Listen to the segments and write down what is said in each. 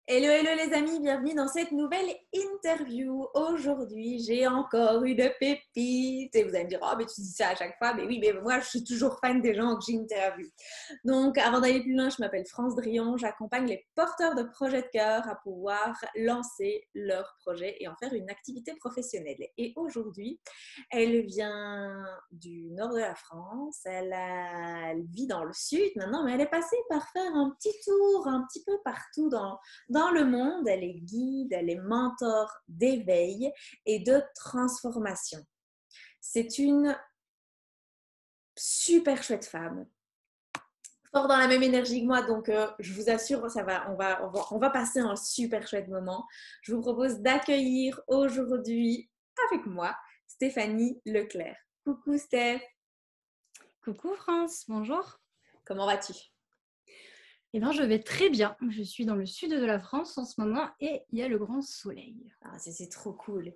Hello, hello les amis, bienvenue dans cette nouvelle interview. Aujourd'hui, j'ai encore une pépite. Et vous allez me dire, oh, mais tu dis ça à chaque fois. Mais oui, mais moi, je suis toujours fan des gens que j'interviewe. Donc, avant d'aller plus loin, je m'appelle France Drion. J'accompagne les porteurs de projets de cœur à pouvoir lancer leur projet et en faire une activité professionnelle. Et aujourd'hui, elle vient du nord de la France. Elle vit dans le sud maintenant, mais elle est passée par faire un petit tour un petit peu partout dans le monde. Elle est guide, elle est mentor d'éveil et de transformation. C'est une super chouette femme, fort dans la même énergie que moi, donc je vous assure, on va passer un super chouette moment. Je vous propose d'accueillir aujourd'hui avec moi Stéphanie Leclerc. Coucou Steph. Coucou France, bonjour. Comment vas-tu? Eh bien, je vais très bien. Je suis dans le sud de la France en ce moment et il y a le grand soleil. Ah, c'est trop cool.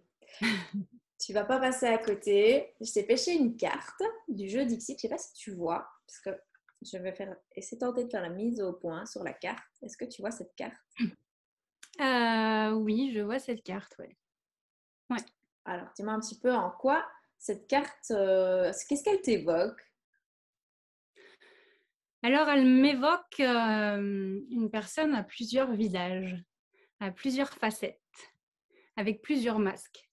Tu vas pas passer à côté. Je t'ai pêché une carte du jeu Dixit. Je sais pas si tu vois, parce que je vais essayer de tenter de faire la mise au point sur la carte. Est-ce que tu vois cette carte? Oui, je vois cette carte, ouais. Ouais. Alors, dis-moi un petit peu en quoi cette carte, qu'est-ce qu'elle t'évoque? Alors, elle m'évoque une personne à plusieurs visages, à plusieurs facettes, avec plusieurs masques.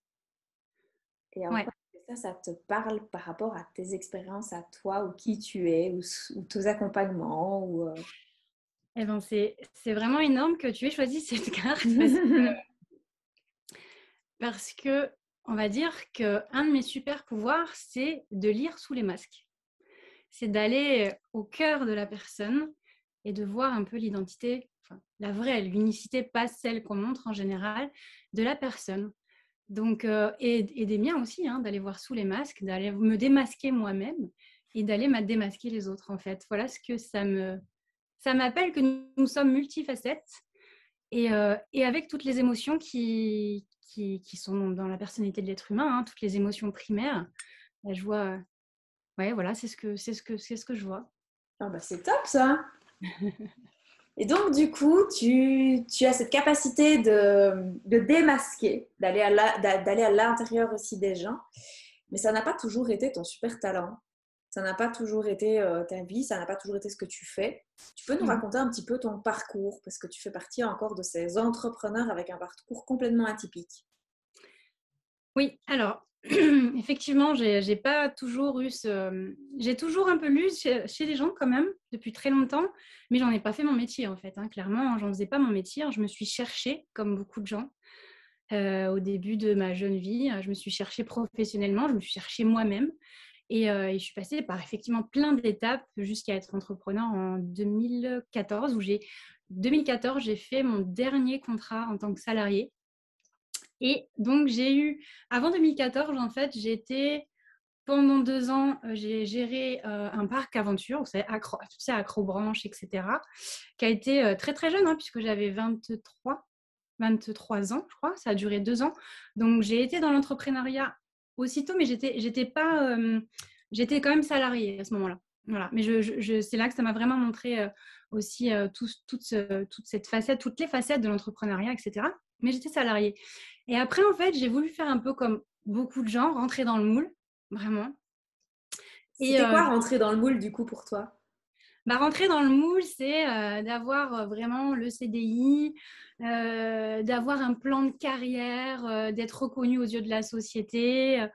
Et en Ouais. quoi ça te parle par rapport à tes expériences à toi, ou qui tu es, ou tes accompagnements, Eh ben, c'est vraiment énorme que tu aies choisi cette carte parce que on va dire qu'un de mes super pouvoirs, c'est de lire sous les masques. C'est d'aller au cœur de la personne et de voir un peu l'identité, enfin, la vraie, l'unicité, pas celle qu'on montre en général, de la personne. Donc, et des miens aussi, hein, d'aller voir sous les masques, d'aller me démasquer moi-même et d'aller démasquer les autres, en fait. Voilà ce que ça m'appelle, que nous sommes multifacettes et avec toutes les émotions qui sont dans la personnalité de l'être humain, hein, toutes les émotions primaires. Là, je vois, ouais, voilà, c'est ce que je vois. Ah bah c'est top ça! Et donc, du coup, tu as cette capacité de démasquer, d'aller à l'intérieur aussi des gens. Mais ça n'a pas toujours été ton super talent. Ça n'a pas toujours été ta vie, ça n'a pas toujours été ce que tu fais. Tu peux nous Mhm. raconter un petit peu ton parcours, parce que tu fais partie encore de ces entrepreneurs avec un parcours complètement atypique. Oui, alors effectivement, j'ai pas toujours eu j'ai toujours un peu lu chez les gens quand même depuis très longtemps, mais j'en ai pas fait mon métier en fait, hein. Clairement, j'en faisais pas mon métier, hein. Je me suis cherchée comme beaucoup de gens au début de ma jeune vie. Je me suis cherchée professionnellement, je me suis cherchée moi-même et je suis passée par effectivement plein d'étapes jusqu'à être entrepreneur en 2014 j'ai fait mon dernier contrat en tant que salarié. Et donc, avant 2014, en fait, pendant 2 ans, j'ai géré un parc aventure, c'est Acrobranche, etc., qui a été très, très jeune, hein, puisque j'avais 23 ans, je crois. Ça a duré 2 ans. Donc, j'ai été dans l'entrepreneuriat aussitôt, mais j'étais quand même salariée à ce moment-là. Voilà. Mais c'est là que ça m'a vraiment montré aussi toute cette facette, toutes les facettes de l'entrepreneuriat, etc. Mais j'étais salariée. Et après, en fait, j'ai voulu faire un peu comme beaucoup de gens, rentrer dans le moule, vraiment. Et C'était quoi rentrer dans le moule du coup pour toi? rentrer dans le moule, c'est d'avoir vraiment le CDI, d'avoir un plan de carrière, d'être reconnu aux yeux de la société.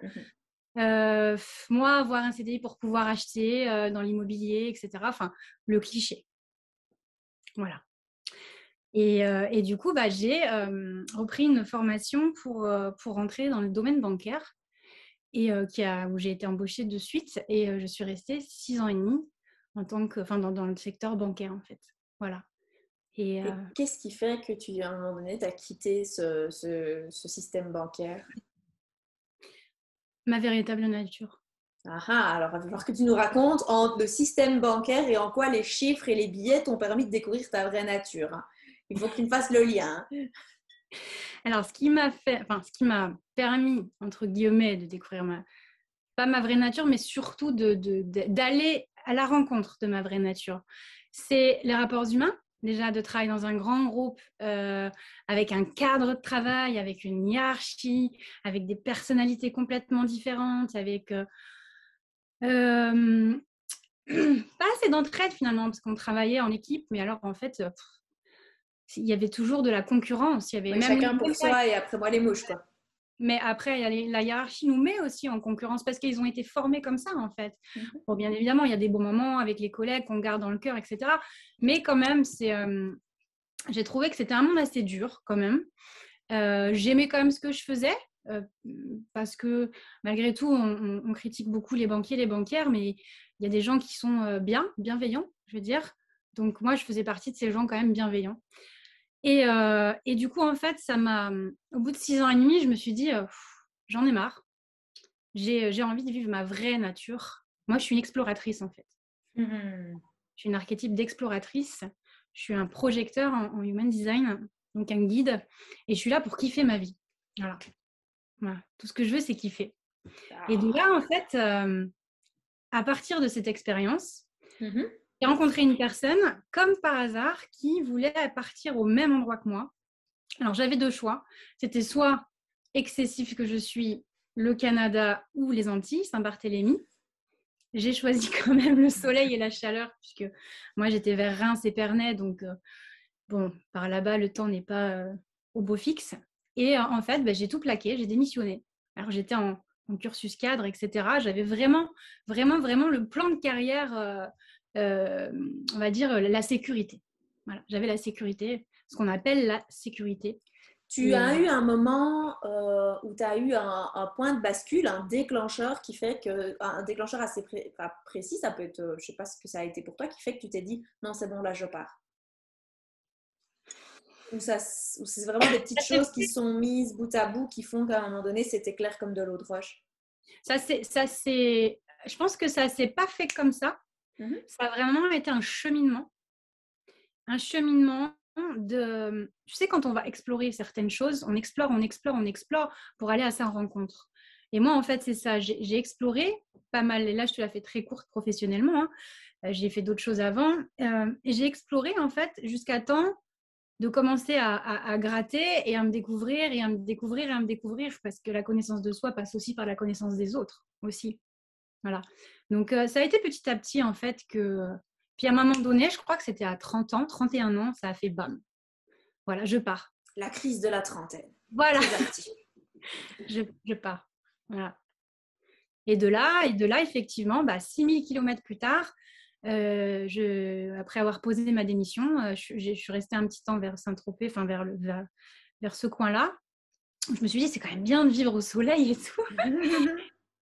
Moi, avoir un CDI pour pouvoir acheter dans l'immobilier, etc. Enfin, le cliché. Voilà. Et du coup, j'ai repris une formation pour rentrer dans le domaine bancaire et où j'ai été embauchée de suite et je suis restée 6 ans et demi dans le secteur bancaire en fait. Voilà. Et Et qu'est-ce qui fait que à un moment donné, tu as quitté ce système bancaire? ma véritable nature. Ah ah, alors il va falloir que tu nous racontes entre le système bancaire et en quoi les chiffres et les billets t'ont permis de découvrir ta vraie nature, hein. Il faut que tu me fasses le lien, hein. Alors, ce qui m'a permis, entre guillemets, de découvrir pas ma vraie nature, mais surtout d'aller à la rencontre de ma vraie nature, c'est les rapports humains. déjà de travailler dans un grand groupe avec un cadre de travail, avec une hiérarchie, avec des personnalités complètement différentes, avec pas assez d'entraide finalement, parce qu'on travaillait en équipe, mais alors en fait, il y avait toujours de la concurrence. Il y avait Oui, même chacun pour soi et après moi les mouches, quoi. mais après, la hiérarchie nous met aussi en concurrence parce qu'ils ont été formés comme ça, en fait. Bon, bien évidemment, il y a des bons moments avec les collègues qu'on garde dans le cœur, etc. Mais quand même, j'ai trouvé que c'était un monde assez dur, quand même. J'aimais quand même ce que je faisais parce que malgré tout, on critique beaucoup les banquiers, les banquières, mais il y a des gens qui sont bienveillants, je veux dire. Donc moi, je faisais partie de ces gens quand même bienveillants. Et du coup, en fait, au bout de 6 ans et demi, je me suis dit, j'en ai marre. J'ai envie de vivre ma vraie nature. Moi, je suis une exploratrice, en fait. Je suis une archétype d'exploratrice. Je suis un projecteur en human design, donc un guide. Et je suis là pour kiffer ma vie. Voilà. Tout ce que je veux, c'est kiffer. Et de là, en fait, à partir de cette expérience, j'ai rencontré une personne, comme par hasard, qui voulait partir au même endroit que moi. Alors, j'avais 2 choix. C'était soit excessif que je suis, le Canada ou les Antilles, Saint-Barthélemy. J'ai choisi quand même le soleil et la chaleur, puisque moi, j'étais vers Reims et Pernay. Donc, bon, par là-bas, le temps n'est pas au beau fixe. Et en fait, j'ai tout plaqué, j'ai démissionné. Alors, j'étais en cursus cadre, etc. J'avais vraiment, vraiment, vraiment le plan de carrière, on va dire, la sécurité. Voilà, j'avais la sécurité, ce qu'on appelle la sécurité. Tu as eu un moment où tu as eu un point de bascule, un déclencheur qui fait que, un déclencheur assez précis, ça peut être, je ne sais pas ce que ça a été pour toi, qui fait que tu t'es dit, non, c'est bon, là, je pars. Ou c'est vraiment des petites choses qui sont mises bout à bout qui font qu'à un moment donné, c'était clair comme de l'eau de roche. Je pense que ça ne s'est pas fait comme ça. Ça a vraiment été un cheminement. Un cheminement de... Tu sais, quand on va explorer certaines choses, on explore, on explore, on explore pour aller à sa rencontre. Et moi, en fait, c'est ça. J'ai exploré pas mal. Et là, je te la fais très courte professionnellement. J'ai fait d'autres choses avant. Et j'ai exploré, en fait, jusqu'à temps de commencer à gratter et à me découvrir et à me découvrir et à me découvrir parce que la connaissance de soi passe aussi par la connaissance des autres aussi. Voilà. Donc, ça a été petit à petit, en fait, que... Puis à un moment donné, je crois que c'était à 30 ans, 31 ans, ça a fait bam. Voilà, je pars. La crise de la trentaine. Voilà. je pars. Voilà. Et de là, effectivement, 6000 km plus tard, après avoir posé ma démission, je suis restée un petit temps vers Saint-Tropez, enfin vers ce coin-là. Je me suis dit, c'est quand même bien de vivre au soleil et tout.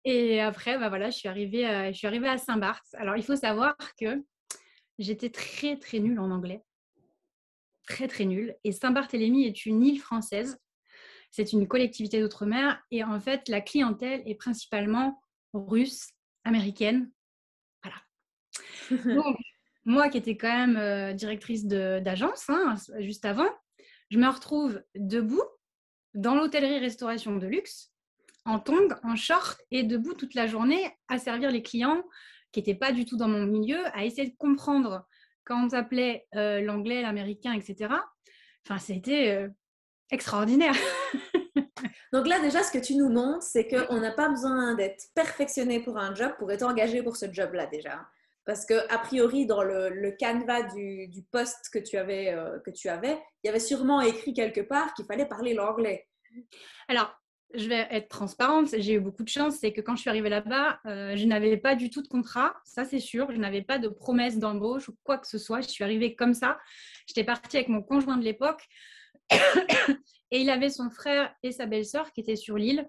Et après, voilà, je suis arrivée à Saint-Barth. Alors, il faut savoir que j'étais très, très nulle en anglais. Très, très nulle. Et Saint-Barthélemy est une île française. C'est une collectivité d'outre-mer. Et en fait, la clientèle est principalement russe, américaine. Voilà. Donc, moi qui étais quand même directrice d'agence, juste avant, je me retrouve debout dans l'hôtellerie-restauration de luxe, en tongs, en short et debout toute la journée à servir les clients qui n'étaient pas du tout dans mon milieu, à essayer de comprendre quand on s'appelait l'anglais, l'américain, etc. Enfin, c'était extraordinaire. Donc là, déjà, ce que tu nous montres, c'est qu'on n'a pas besoin d'être perfectionné pour un job pour être engagé pour ce job-là déjà. Parce que a priori, dans le canevas du poste que tu avais, il y avait sûrement écrit quelque part qu'il fallait parler l'anglais. Alors, je vais être transparente, j'ai eu beaucoup de chance, c'est que quand je suis arrivée là-bas, je n'avais pas du tout de contrat, ça c'est sûr, je n'avais pas de promesse d'embauche ou quoi que ce soit, je suis arrivée comme ça, j'étais partie avec mon conjoint de l'époque et il avait son frère et sa belle-sœur qui étaient sur l'île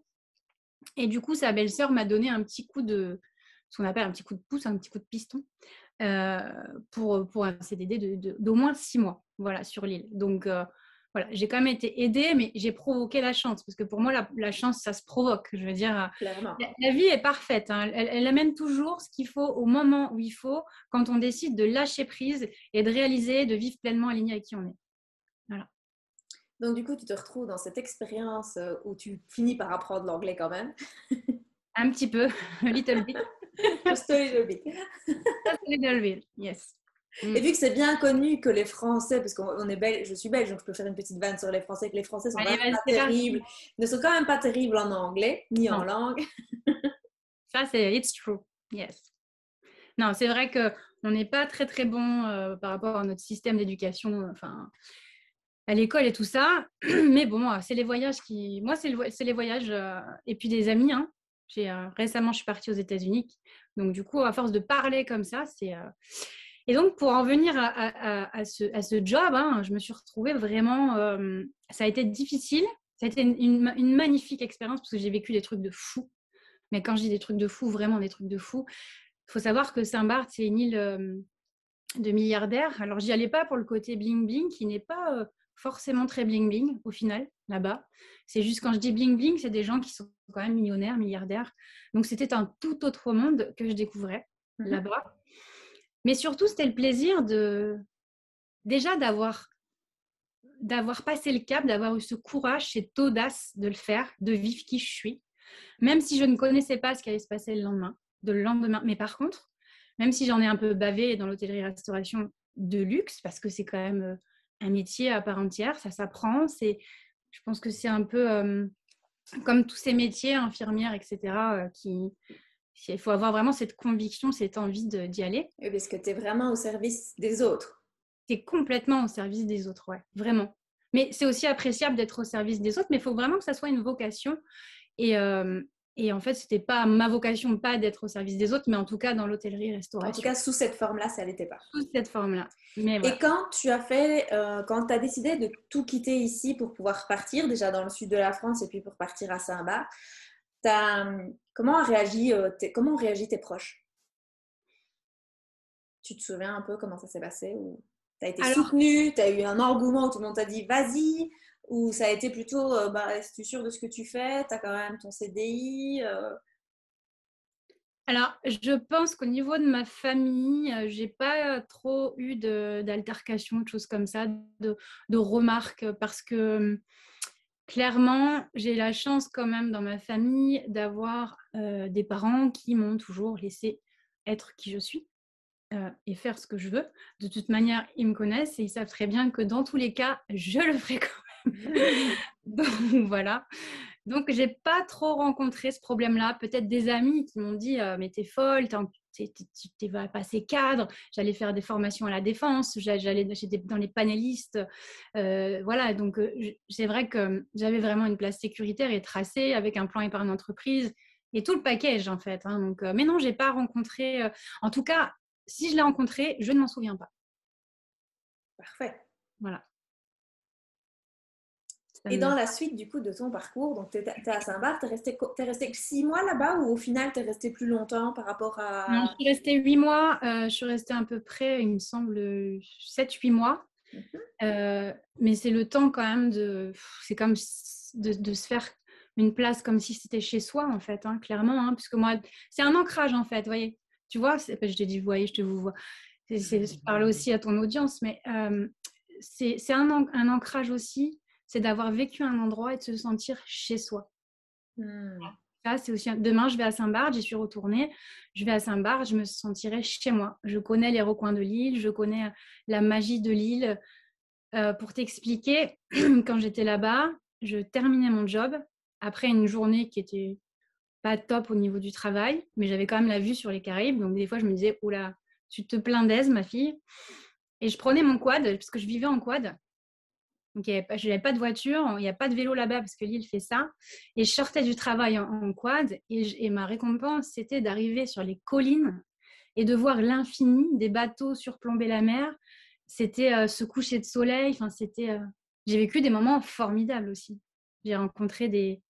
et du coup sa belle-sœur m'a donné un petit coup de, ce qu'on appelle un petit coup de pouce, un petit coup de piston pour un CDD d'au moins 6 mois, voilà, sur l'île. Donc, voilà, j'ai quand même été aidée, mais j'ai provoqué la chance, parce que pour moi, la chance, ça se provoque. Je veux dire, la vie est parfaite. Elle amène toujours ce qu'il faut au moment où il faut, quand on décide de lâcher prise et de réaliser, de vivre pleinement aligné avec qui on est. Voilà. Donc, du coup, tu te retrouves dans cette expérience où tu finis par apprendre l'anglais quand même. Un petit peu, a little bit. Just a little bit. Just a little bit, yes. Et vu que c'est bien connu que les Français, parce qu'on est belge, je suis belge, donc je peux faire une petite vanne sur les Français, que les Français sont quand Allez, même vas-y, pas c'est parti. terribles, ne sont quand même pas terribles en anglais, ni en Non, langue. ça, c'est it's true. Yes. Non, c'est vrai qu'on n'est pas très, très bon par rapport à notre système d'éducation, enfin, à l'école et tout ça. Mais bon, c'est les voyages qui... Moi, c'est les voyages et puis des amis. Hein. Récemment, je suis partie aux États-Unis. Donc, du coup, à force de parler comme ça, c'est... Et donc, pour en venir à ce job, hein, je me suis retrouvée vraiment... ça a été difficile. Ça a été une magnifique expérience parce que j'ai vécu des trucs de fou. Mais quand je dis des trucs de fou, vraiment des trucs de fou, il faut savoir que Saint-Barth, c'est une île de milliardaires. Alors, j'y allais pas pour le côté bling-bling, qui n'est pas forcément très bling-bling au final, là-bas. C'est juste quand je dis bling-bling, c'est des gens qui sont quand même millionnaires, milliardaires. Donc, c'était un tout autre monde que je découvrais là-bas. Mais surtout, c'était le plaisir déjà d'avoir passé le cap, d'avoir eu ce courage, cette audace de le faire, de vivre qui je suis, même si je ne connaissais pas ce qui allait se passer le lendemain. Mais par contre, même si j'en ai un peu bavé dans l'hôtellerie-restauration de luxe, parce que c'est quand même un métier à part entière, ça s'apprend. Je pense que c'est un peu comme tous ces métiers, infirmières, etc., il faut avoir vraiment cette conviction, cette envie d'y aller. Oui, parce que tu es vraiment au service des autres. Tu es complètement au service des autres, ouais, vraiment. Mais c'est aussi appréciable d'être au service des autres, mais il faut vraiment que ça soit une vocation. Et en fait, c'était pas ma vocation, pas d'être au service des autres, mais en tout cas dans En tout l'hôtellerie-restauration. cas, sous cette forme-là, ça l'était pas. Sous cette forme-là. Mais Et voilà. quand quand tu as décidé de tout quitter ici pour pouvoir partir, déjà dans le sud de la France et puis pour partir à Saint-Barth, comment ont réagi tes proches? Tu te souviens un peu comment ça s'est passé? Ou tu as été Alors, soutenue, tu as eu un engouement où tout le monde t'a dit vas-y? Ou ça a été plutôt, es-tu sûre de ce que tu fais? Tu as quand même ton CDI? je pense qu'au niveau de ma famille, j'ai pas trop eu d'altercations, de choses comme ça, de remarques, parce que clairement, j'ai la chance quand même dans ma famille d'avoir des parents qui m'ont toujours laissé être qui je suis. Et faire ce que je veux. De toute manière, ils me connaissent et ils savent très bien que dans tous les cas, je le ferai quand même. Donc voilà. Donc j'ai pas trop rencontré ce problème-là. Peut-être des amis qui m'ont dit mais t'es folle, tu vas passer cadre. J'allais faire des formations à la défense, j'étais dans les panélistes. Voilà, donc c'est vrai que j'avais vraiment une place sécuritaire et tracée avec un plan épargne entreprise et tout le package en fait. Hein. Donc, mais non, j'ai pas rencontré. En tout cas, si je l'ai rencontré, je ne m'en souviens pas. Parfait. Voilà. Et dans la suite du coup de ton parcours, donc tu es à Saint-Barth, t'es resté 6 mois là-bas ou au final tu es resté plus longtemps par rapport Non, je à... suis restée 8 mois. Je suis restée à peu près, il me semble, 7-8 mois. Mais c'est le temps quand même c'est comme de se faire une place comme si c'était chez soi en fait, hein, clairement. Hein, puisque moi, c'est un ancrage en fait, voyez. Tu vois, je te dis, vous voyez, je te vous vois. Je parle aussi à ton audience, mais c'est un ancrage aussi, c'est d'avoir vécu un endroit et de se sentir chez soi. Ça, c'est aussi demain, je vais à Saint-Barth, j'y suis retournée. Je vais à Saint-Barth, je me sentirai chez moi. Je connais les recoins de l'île, je connais la magie de l'île. Pour t'expliquer, quand j'étais là-bas, je terminais mon job après une journée qui était pas top au niveau du travail, mais j'avais quand même la vue sur les Caraïbes. Donc des fois, je me disais, oula, tu te plains d'aise, ma fille. Et je prenais mon quad, parce que je vivais en quad. Donc je n'avais pas de voiture, il n'y a pas de vélo là-bas parce que l'île fait ça. Et je sortais du travail en quad et ma récompense, c'était d'arriver sur les collines et de voir l'infini des bateaux surplomber la mer. C'était ce coucher de soleil. Enfin, j'ai vécu des moments formidables aussi. J'ai rencontré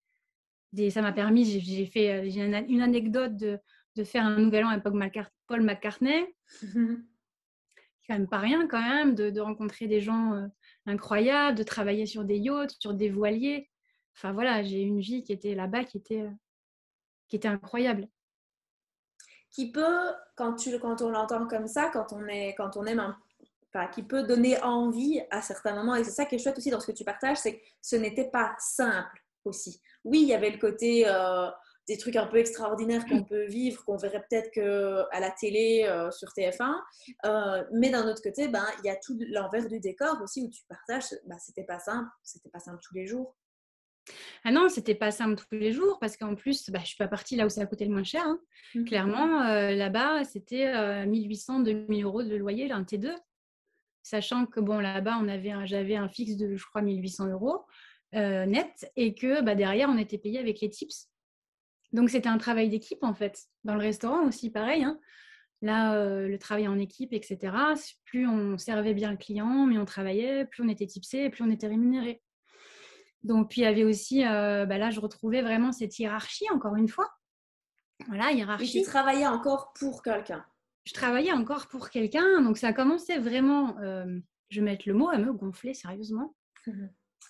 ça m'a permis, j'ai une anecdote de faire un nouvel an avec Paul McCartney. C'est quand même pas rien quand même de rencontrer des gens incroyables, de travailler sur des yachts, sur des voiliers. Enfin voilà, j'ai une vie qui était là-bas, qui était incroyable. Qui peut, quand on l'entend comme ça, quand on aime enfin, qui peut donner envie à certains moments. Et c'est ça qui est chouette aussi dans ce que tu partages, c'est que ce n'était pas simple aussi. Oui, il y avait le côté des trucs un peu extraordinaires qu'on peut vivre, qu'on verrait peut-être qu'à la télé sur TF1. Mais d'un autre côté, ben, il y a tout l'envers du décor aussi où tu partages, ben, c'était pas simple tous les jours. Ah non, c'était pas simple tous les jours parce qu'en plus, je suis pas partie là où ça a coûté le moins cher, hein. Clairement, là-bas, c'était 1 800-2 000 € de loyer, un T2. Sachant que bon, là-bas, j'avais un fixe de, je crois, 1 800 € net et que derrière, on était payé avec les tips. Donc, c'était un travail d'équipe en fait. Dans le restaurant aussi, pareil, hein. Là, le travail en équipe, etc., plus on servait bien le client, mieux on travaillait, plus on était tipsé, plus on était rémunéré. Donc, puis il y avait aussi, là, je retrouvais vraiment cette hiérarchie, encore une fois. Voilà, Oui, tu hiérarchie. travaillais encore pour quelqu'un. Je travaillais encore pour quelqu'un, donc ça commençait vraiment, je vais mettre le mot, à me gonfler sérieusement.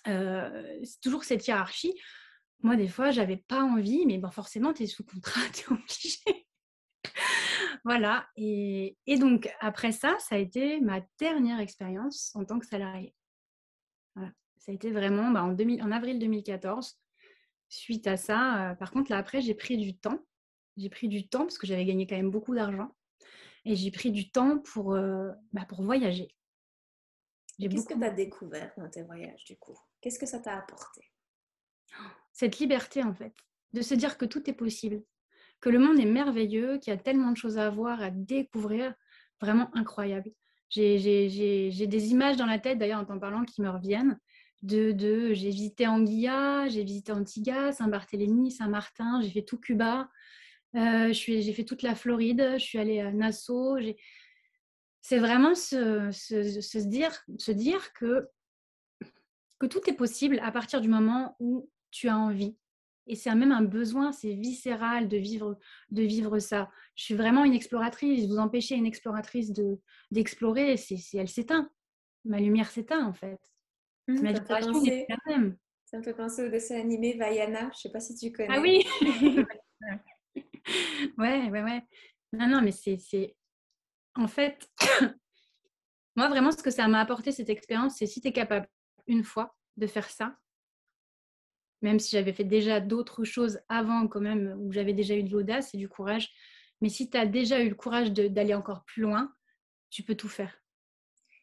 C'est toujours cette hiérarchie. Moi, des fois, j'avais pas envie, mais bon, forcément, tu es sous contrat, tu es obligé. Voilà. Et donc, après ça, ça a été ma dernière expérience en tant que salariée. Voilà. Ça a été vraiment en avril 2014. Suite à ça, par contre, là, après, j'ai pris du temps. J'ai pris du temps parce que j'avais gagné quand même beaucoup d'argent. Et j'ai pris du temps pour voyager. Et qu'est-ce que tu as découvert dans tes voyages, du coup? Qu'est-ce que ça t'a apporté? Cette liberté, en fait, de se dire que tout est possible, que le monde est merveilleux, qu'il y a tellement de choses à voir, à découvrir, vraiment incroyable. J'ai des images dans la tête, d'ailleurs, en t'en parlant, qui me reviennent. J'ai visité Anguilla, j'ai visité Antigua, Saint-Barthélemy, Saint-Martin, j'ai fait tout Cuba, j'ai fait toute la Floride, je suis allée à Nassau. C'est vraiment se dire que tout est possible à partir du moment où tu as envie. Et c'est même un besoin, c'est viscéral de vivre ça. Je suis vraiment une exploratrice. Vous empêchez une exploratrice d'explorer, elle s'éteint. Ma lumière s'éteint, en fait. Ma Ça me fait vibration n'est penser, plus la même. ça me fait penser au dessin animé Vaiana. Je sais pas si tu Ah connais. oui. Ouais. Non, non, mais c'est... En fait, moi, vraiment, ce que ça m'a apporté, cette expérience, c'est si tu es capable, une fois, de faire ça, même si j'avais fait déjà d'autres choses avant quand même, où j'avais déjà eu de l'audace et du courage. Mais si tu as déjà eu le courage d'aller encore plus loin, tu peux tout faire.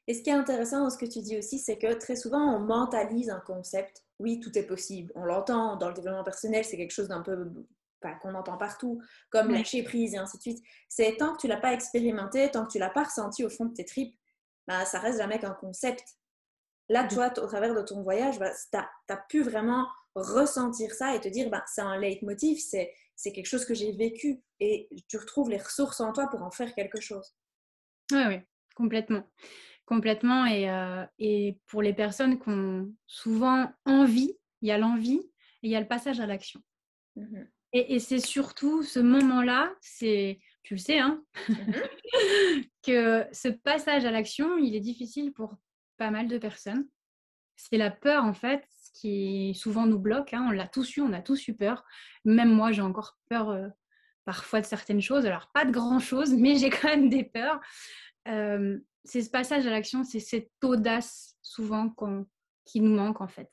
Et ce qui est intéressant dans ce que tu dis aussi, c'est que très souvent, on mentalise un concept. Oui, tout est possible. On l'entend dans le développement personnel, c'est quelque chose d'un peu qu'on entend partout, comme Oui. lâcher prise et ainsi de suite. C'est tant que tu l'as pas expérimenté, tant que tu l'as pas ressenti au fond de tes tripes, ça reste jamais qu'un concept. Là, toi, au travers de ton voyage, tu as pu vraiment ressentir ça et te dire, c'est un leitmotiv, c'est quelque chose que j'ai vécu et tu retrouves les ressources en toi pour en faire quelque chose. Oui, complètement. Complètement. Et pour les personnes qui ont souvent envie, il y a l'envie et il y a le passage à l'action. Mhm. Et c'est surtout ce moment-là, tu le sais, hein, Mhm. que ce passage à l'action, il est difficile pour pas mal de personnes. C'est la peur, en fait, qui souvent nous bloque, hein. On l'a tous eu, on a tous eu peur. Même moi, j'ai encore peur parfois de certaines choses. Alors, pas de grand-chose, mais j'ai quand même des peurs. C'est ce passage à l'action, c'est cette audace souvent qui nous manque, en fait,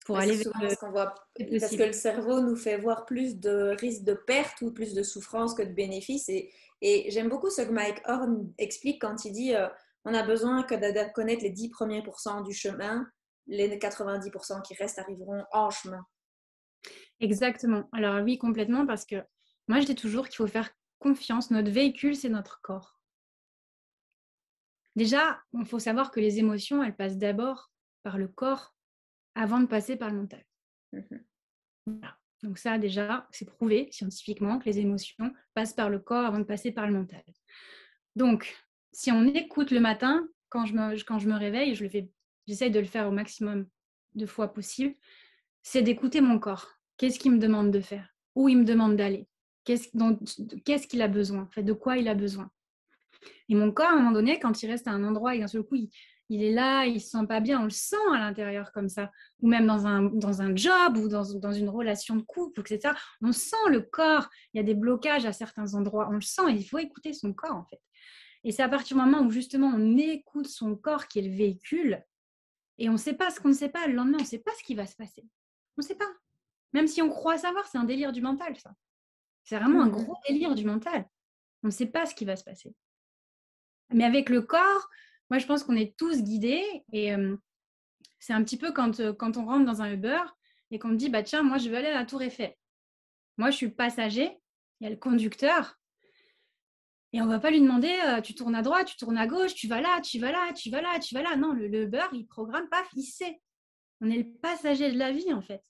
pour C'est aller vers souvent le ce qu'on voit, plus parce que possible. le cerveau nous fait voir plus de risques de perte ou plus de souffrance que de bénéfices. Et j'aime beaucoup ce que Mike Horn explique quand il dit on a besoin que de connaître les 10 premiers pourcents du chemin, les 90% qui restent arriveront en chemin. Exactement. Alors oui, complètement, parce que moi, je dis toujours qu'il faut faire confiance. Notre véhicule, c'est notre corps. Déjà, il faut savoir que les émotions, elles passent d'abord par le corps avant de passer par le mental. Mhm. Voilà. Donc ça, déjà, c'est prouvé scientifiquement que les émotions passent par le corps avant de passer par le mental. Donc, si on écoute le matin, quand je me réveille, j'essaye de le faire au maximum de fois possible, c'est d'écouter mon corps. Qu'est-ce qu'il me demande de faire? Où il me demande d'aller? Qu'est-ce qu'il a besoin? En fait, de quoi il a besoin? Et mon corps, à un moment donné, quand il reste à un endroit et d'un seul coup, il est là, il ne se sent pas bien, on le sent à l'intérieur comme ça, ou même dans un job ou dans une relation de couple, etc. On sent le corps, il y a des blocages à certains endroits, on le sent et il faut écouter son corps en fait. Et c'est à partir du moment où justement on écoute son corps qui est le véhicule et on ne sait pas ce qu'on ne sait pas, le lendemain on ne sait pas ce qui va se passer. On ne sait pas. Même si on croit savoir, c'est un délire du mental, ça. C'est vraiment un gros délire du mental. On ne sait pas ce qui va se passer. Mais avec le corps, moi, je pense qu'on est tous guidés. Et c'est un petit peu quand on rentre dans un Uber et qu'on me dit, bah, tiens, moi, je veux aller à la Tour Eiffel. Moi, je suis passager, il y a le conducteur. Et on ne va pas lui demander, tu tournes à droite, tu tournes à gauche, tu vas là, tu vas là, tu vas là, tu vas là. Non, le Uber, il programme, paf, il sait. On est le passager de la vie, en fait.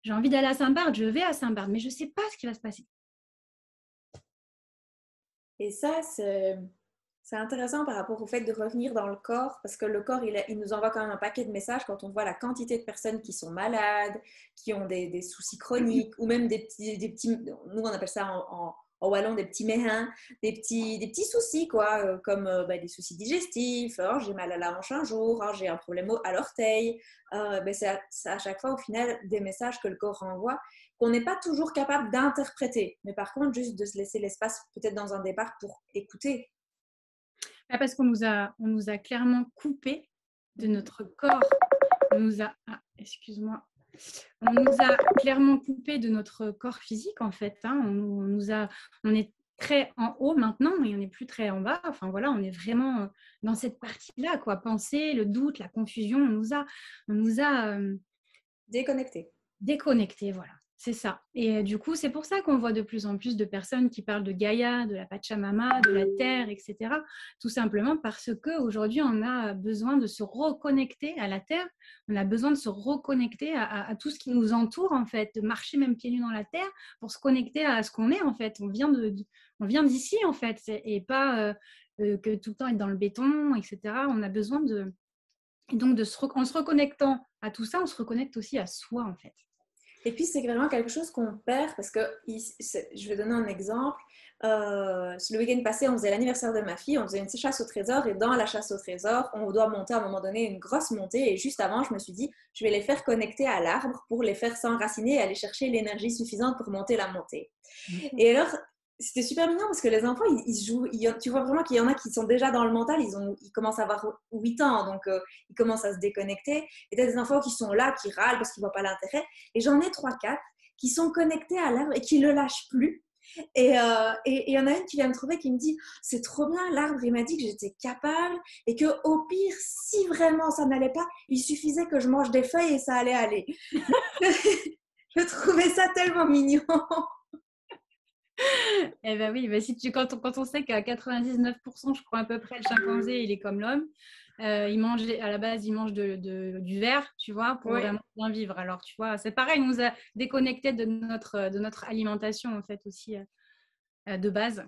J'ai envie d'aller à Saint-Barth, je vais à Saint-Barth, mais je ne sais pas ce qui va se passer. Et ça, c'est intéressant par rapport au fait de revenir dans le corps, parce que le corps, il nous envoie quand même un paquet de messages quand on voit la quantité de personnes qui sont malades, qui ont des soucis chroniques, ou même des petits nous on appelle ça en wallon des petits mérins, des petits soucis, quoi, comme des soucis digestifs, oh, j'ai mal à la hanche un jour, oh, j'ai un problème à l'orteil. C'est à chaque fois, au final, des messages que le corps renvoie qu'on n'est pas toujours capable d'interpréter. Mais par contre, juste de se laisser l'espace, peut-être dans un départ, pour écouter. Parce qu'on nous a clairement coupé de notre corps. Excuse-moi. On nous a clairement coupé de notre corps physique, en fait. Hein. On est très en haut maintenant et on n'est plus très en bas. Enfin, voilà, on est vraiment dans cette partie-là, quoi. Penser, le doute, la confusion, on nous a déconnectés, voilà. C'est ça. Et du coup, c'est pour ça qu'on voit de plus en plus de personnes qui parlent de Gaïa, de la Pachamama, de la Terre, etc. Tout simplement parce qu'aujourd'hui, on a besoin de se reconnecter à la Terre. On a besoin de se reconnecter à tout ce qui nous entoure, en fait, de marcher même pieds nus dans la Terre pour se connecter à ce qu'on est, en fait. On vient d'ici, en fait, et pas que tout le temps être dans le béton, etc. On a besoin de... Et donc, en se reconnectant à tout ça, on se reconnecte aussi à soi, en fait. Et puis, c'est vraiment quelque chose qu'on perd parce que, je vais donner un exemple. Le week-end passé, on faisait l'anniversaire de ma fille, on faisait une chasse au trésor et dans la chasse au trésor, on doit monter à un moment donné une grosse montée et juste avant, je me suis dit, je vais les faire connecter à l'arbre pour les faire s'enraciner et aller chercher l'énergie suffisante pour monter la montée. Et alors, c'était super mignon parce que les enfants, ils jouent. Tu vois vraiment qu'il y en a qui sont déjà dans le mental. Ils commencent à avoir 8 ans, donc ils commencent à se déconnecter. Et tu as des enfants qui sont là, qui râlent parce qu'ils ne voient pas l'intérêt. Et j'en ai 3-4 qui sont connectés à l'arbre et qui ne le lâchent plus. Et il y en a une qui vient me trouver qui me dit c'est trop bien, l'arbre il m'a dit que j'étais capable et que au pire, si vraiment ça n'allait pas, il suffisait que je mange des feuilles et ça allait aller. Je trouvais ça tellement mignon. Eh ben oui, quand on sait qu'à 99%, je crois à peu près, le chimpanzé, il est comme l'homme. À la base, il mange du verre, tu vois, pour vraiment bien vivre. Alors, tu vois, c'est pareil, il nous a déconnectés de notre alimentation, en fait, aussi, de base.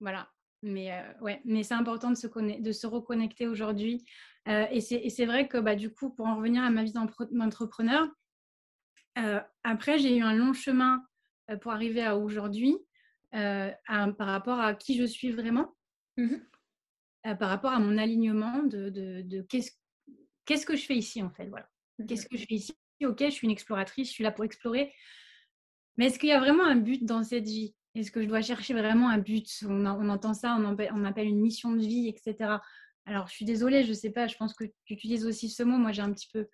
Voilà. Mais c'est important de se reconnecter aujourd'hui. Et c'est vrai que, du coup, pour en revenir à ma vie d'entrepreneur, après, j'ai eu un long chemin pour arriver à aujourd'hui par rapport à qui je suis vraiment, par rapport à mon alignement de qu'est-ce que je fais ici, en fait. Voilà. Qu'est-ce que je fais ici? Ok, je suis une exploratrice, je suis là pour explorer. Mais est-ce qu'il y a vraiment un but dans cette vie? Est-ce que je dois chercher vraiment un but? On entend ça, on appelle une mission de vie, etc. Alors, je suis désolée, je ne sais pas, je pense que tu utilises aussi ce mot. Moi, j'ai un petit peu,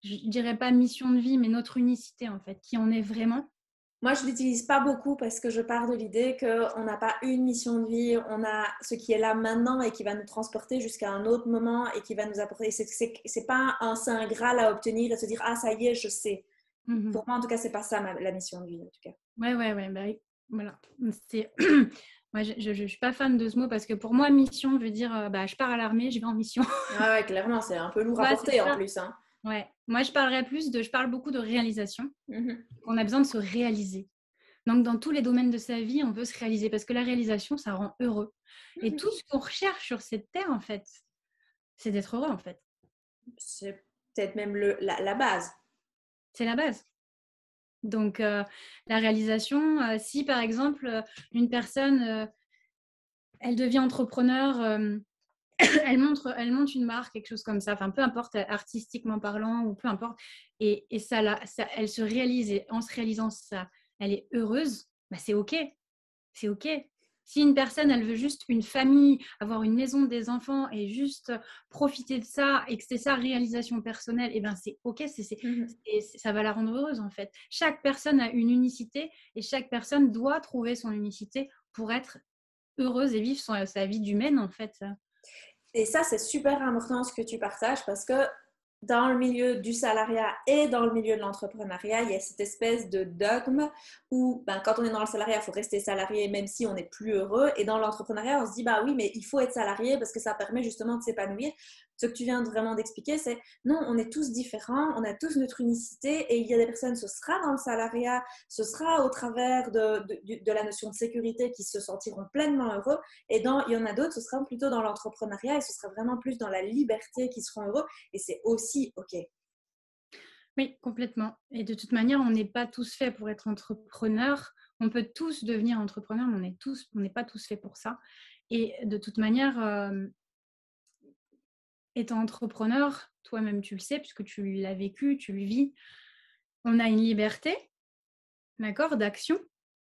je ne dirais pas mission de vie, mais notre unicité, en fait, qui on est vraiment. Moi, je ne l'utilise pas beaucoup parce que je pars de l'idée qu'on n'a pas une mission de vie, on a ce qui est là maintenant et qui va nous transporter jusqu'à un autre moment et qui va nous apporter. C'est pas un saint graal à obtenir et se dire ah ça y est, je sais. Pour moi, en tout cas, c'est pas ça la mission de vie, en tout cas. Ouais, voilà. Moi, je ne suis pas fan de ce mot parce que pour moi, mission veut dire je pars à l'armée, je vais en mission. Ah ouais, clairement, c'est un peu lourd à porter en plus. Hein. Ouais. Moi, je parle beaucoup de réalisation. On a besoin de se réaliser. Donc, dans tous les domaines de sa vie, on veut se réaliser parce que la réalisation, ça rend heureux. Et tout ce qu'on recherche sur cette terre, en fait, c'est d'être heureux, en fait. C'est peut-être même la base. C'est la base. Donc, la réalisation, si par exemple, une personne, elle devient entrepreneur, elle monte une marque, quelque chose comme ça, enfin peu importe, artistiquement parlant ou peu importe, et elle se réalise, et en se réalisant ça, elle est heureuse, c'est ok, c'est ok. Si une personne, elle veut juste une famille, avoir une maison, des enfants et juste profiter de ça et que c'est sa réalisation personnelle, eh ben c'est OK, ça va la rendre heureuse en fait. Chaque personne a une unicité et chaque personne doit trouver son unicité pour être heureuse et vivre sa vie d'humaine en fait. Et ça, c'est super important ce que tu partages parce que dans le milieu du salariat et dans le milieu de l'entrepreneuriat, il y a cette espèce de dogme où quand on est dans le salariat, il faut rester salarié même si on n'est plus heureux. Et dans l'entrepreneuriat, on se dit, bah oui, mais il faut être salarié parce que ça permet justement de s'épanouir. Ce que tu viens vraiment d'expliquer, c'est non, on est tous différents, on a tous notre unicité et il y a des personnes, ce sera dans le salariat, ce sera au travers de la notion de sécurité qui se sentiront pleinement heureux. Et il y en a d'autres, ce sera plutôt dans l'entrepreneuriat et ce sera vraiment plus dans la liberté qui seront heureux. Et c'est aussi OK. Oui, complètement. Et de toute manière, on n'est pas tous faits pour être entrepreneurs. On peut tous devenir entrepreneurs, mais on n'est pas tous faits pour ça. Et de toute manière, étant entrepreneur, toi-même tu le sais, puisque tu l'as vécu, tu le vis, on a une liberté, d'accord, d'action,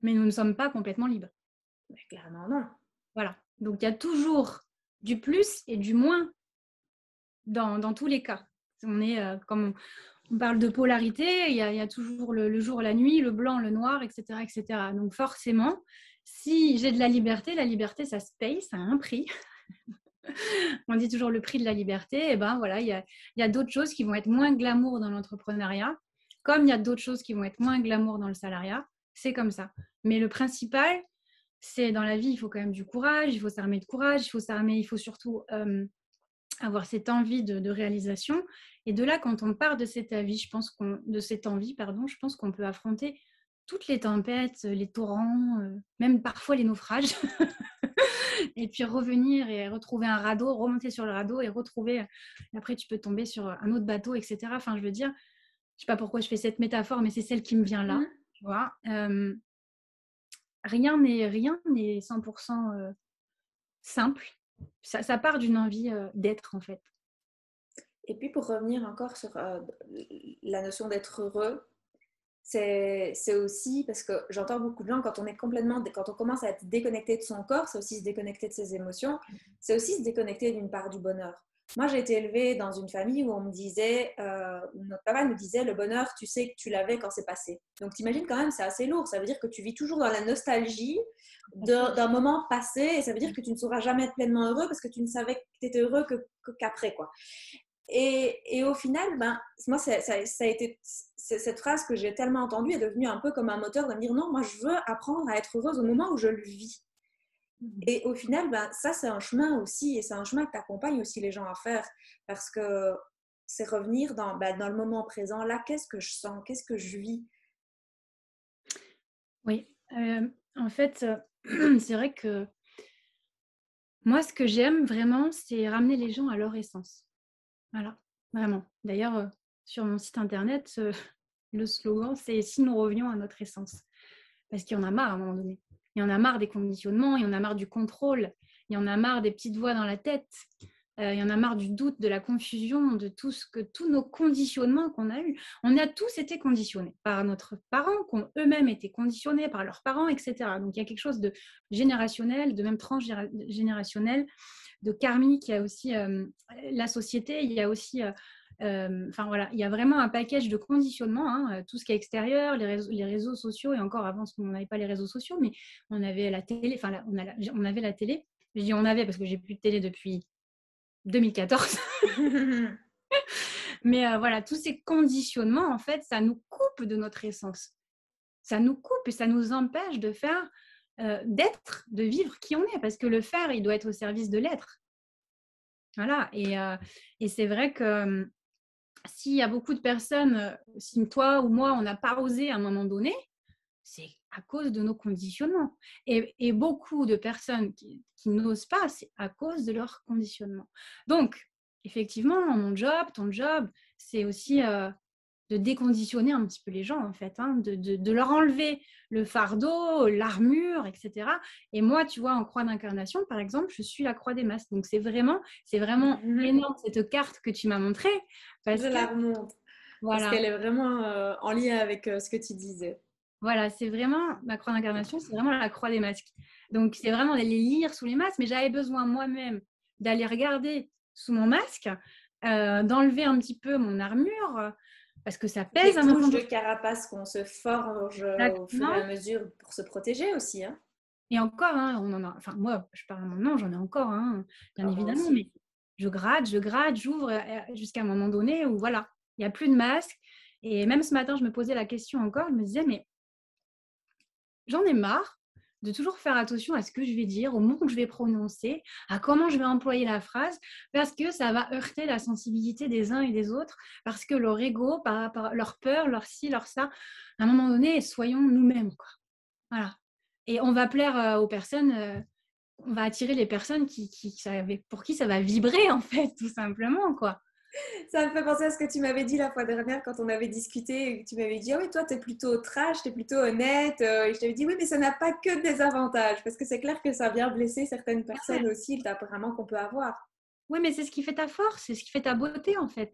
mais nous ne sommes pas complètement libres. Mais clairement, non. Voilà. Donc, il y a toujours du plus et du moins dans tous les cas. On est, comme on parle de polarité, il y a toujours le jour, la nuit, le blanc, le noir, etc., etc. Donc, forcément, si j'ai de la liberté, ça se paye, ça a un prix. On dit toujours le prix de la liberté. Et ben voilà, il y a d'autres choses qui vont être moins glamour dans l'entrepreneuriat, comme il y a d'autres choses qui vont être moins glamour dans le salariat. C'est comme ça. Mais le principal, c'est dans la vie, il faut quand même du courage, il faut s'armer de courage, il faut surtout avoir cette envie de réalisation. Et de là, quand on part de cette envie, je pense qu'on peut affronter toutes les tempêtes, les torrents, même parfois les naufrages. Et puis revenir et retrouver un radeau, remonter sur le radeau et retrouver. Après, tu peux tomber sur un autre bateau, etc. Enfin, je veux dire, je sais pas pourquoi je fais cette métaphore, mais c'est celle qui me vient là. Tu vois, rien n'est 100% simple. Ça part d'une envie d'être en fait. Et puis pour revenir encore sur la notion d'être heureux, c'est aussi parce que j'entends beaucoup de gens quand on commence à être déconnecté de son corps, c'est aussi se déconnecter de ses émotions, c'est aussi se déconnecter d'une part du bonheur. Moi, j'ai été élevée dans une famille où on me disait, où notre papa nous disait, le bonheur, tu sais que tu l'avais quand c'est passé. Donc, t'imagines quand même, c'est assez lourd. Ça veut dire que tu vis toujours dans la nostalgie d'un moment passé et ça veut dire que tu ne sauras jamais être pleinement heureux parce que tu ne savais que tu étais heureux qu'après, quoi. Et au final, moi, ça a été cette phrase que j'ai tellement entendue est devenue un peu comme un moteur de me dire non, moi, je veux apprendre à être heureuse au moment où je le vis. Et au final, ça, c'est un chemin aussi, et c'est un chemin que tu accompagnes aussi les gens à faire, parce que c'est revenir dans le moment présent. Là, qu'est-ce que je sens? Qu'est-ce que je vis? Oui, en fait, c'est vrai que moi, ce que j'aime vraiment, c'est ramener les gens à leur essence. Voilà, vraiment. D'ailleurs, sur mon site internet, le slogan, c'est « Si nous revenions à notre essence ». Parce qu'il y en a marre à un moment donné. Il y en a marre des conditionnements, il y en a marre du contrôle, il y en a marre des petites voix dans la tête, il y en a marre du doute, de la confusion, de tous nos conditionnements qu'on a eus. On a tous été conditionnés par nos parents, qui ont eux-mêmes été conditionnés par leurs parents, etc. Donc il y a quelque chose de générationnel, de même transgénérationnel, de karmique. Il y a aussi la société, il y a aussi... enfin voilà, il y a vraiment un package de conditionnement, hein, tout ce qui est extérieur, les réseaux sociaux, et encore avant, on n'avait pas les réseaux sociaux, mais on avait la télé, enfin on avait la télé. Je dis on avait parce que j'ai plus de télé depuis 2014. Mais voilà, tous ces conditionnements, en fait, ça nous coupe de notre essence. Ça nous coupe et ça nous empêche de faire, d'être, de vivre qui on est, parce que le faire, il doit être au service de l'être. Voilà, et c'est vrai que s'il y a beaucoup de personnes, si toi ou moi, on n'a pas osé à un moment donné, c'est à cause de nos conditionnements. Et beaucoup de personnes qui n'osent pas, c'est à cause de leur conditionnement. Donc, effectivement, mon job, ton job, c'est aussi de déconditionner un petit peu les gens, en fait, hein, de leur enlever le fardeau, l'armure, etc. Et moi, tu vois, en croix d'incarnation, par exemple, je suis la croix des masses. Donc, c'est vraiment énorme, cette carte que tu m'as montrée. Je la remonte. Voilà. Parce qu'elle est vraiment en lien avec ce que tu disais. Voilà, c'est vraiment ma croix d'incarnation, c'est vraiment la croix des masques. Donc, c'est vraiment d'aller lire sous les masques, mais j'avais besoin moi-même d'aller regarder sous mon masque, d'enlever un petit peu mon armure, parce que ça pèse Les à un moment couches de donné. carapace qu'on se forge au fur et Exactement. à mesure pour se protéger aussi. Hein. Et encore, hein, on en a, enfin, moi, je parle à mon nom, j'en ai encore, hein, bien Ah, moi évidemment, aussi. mais je gratte, j'ouvre jusqu'à un moment donné où voilà, il n'y a plus de masque. Et même ce matin, je me posais la question encore, je me disais, mais j'en ai marre de toujours faire attention à ce que je vais dire, au mot que je vais prononcer, à comment je vais employer la phrase, parce que ça va heurter la sensibilité des uns et des autres, parce que leur ego, par leur peur, leur ci, leur ça, à un moment donné, soyons nous-mêmes, quoi. Voilà. Et on va plaire aux personnes, on va attirer les personnes pour qui ça va vibrer, en fait, tout simplement, quoi. Ça me fait penser à ce que tu m'avais dit la fois dernière quand on avait discuté et que tu m'avais dit, ah oui, toi, tu es plutôt trash, tu es plutôt honnête. Et je t'avais dit, oui, mais ça n'a pas que des avantages parce que c'est clair que ça vient blesser certaines personnes aussi, le tempérament qu'on peut avoir. Oui, mais c'est ce qui fait ta force, c'est ce qui fait ta beauté, en fait.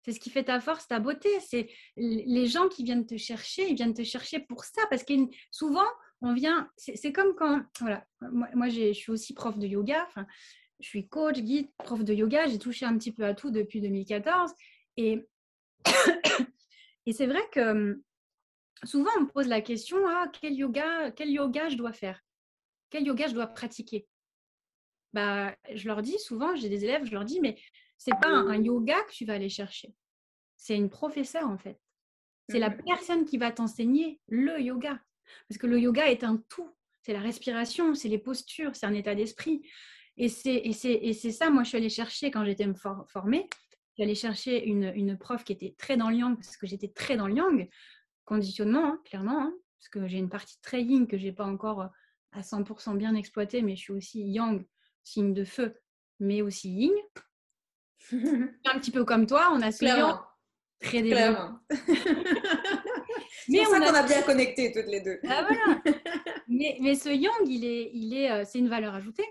C'est ce qui fait ta force, ta beauté. C'est les gens qui viennent te chercher, ils viennent te chercher pour ça. Parce que souvent, on vient. C'est comme quand. Voilà. Moi je suis aussi prof de yoga. Enfin, je suis coach, guide, prof de yoga. J'ai touché un petit peu à tout depuis 2014. Et, et c'est vrai que souvent, on me pose la question, quel yoga je dois faire? Quel yoga je dois pratiquer? Bah, je leur dis souvent, j'ai des élèves, je leur dis, mais c'est pas un yoga que tu vas aller chercher. C'est une professeure, en fait. C'est la personne qui va t'enseigner le yoga. Parce que le yoga est un tout. C'est la respiration, c'est les postures, c'est un état d'esprit. Et c'est ça, moi, je suis allée chercher quand j'étais me former. Je suis allée chercher une prof qui était très dans le yang, parce que j'étais très dans le yang. Conditionnement, hein, clairement, hein, parce que j'ai une partie très yin que je n'ai pas encore à 100% bien exploitée, mais je suis aussi yang, signe de feu, mais aussi yin. Un petit peu comme toi, on a ce yang Clairement, très développé. clairement. C'est Mais pour ça on a qu'on a bien connecté toutes les deux. Ah, voilà. Mais ce yang, c'est une valeur ajoutée.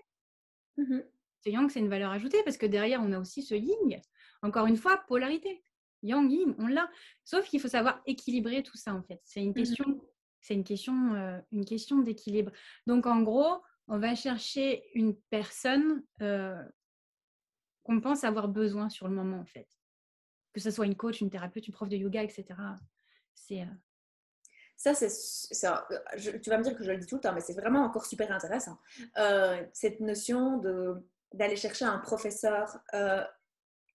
Ce yang, c'est une valeur ajoutée parce que derrière, on a aussi ce yin. Encore une fois, polarité. Yang, yin, on l'a. Sauf qu'il faut savoir équilibrer tout ça, en fait. C'est une question d'équilibre. Donc, en gros, on va chercher une personne qu'on pense avoir besoin sur le moment, en fait. Que ce soit une coach, une thérapeute, une prof de yoga, etc. C'est... Ça, tu vas me dire que je le dis tout le temps, mais c'est vraiment encore super intéressant. Cette notion d'aller chercher un professeur,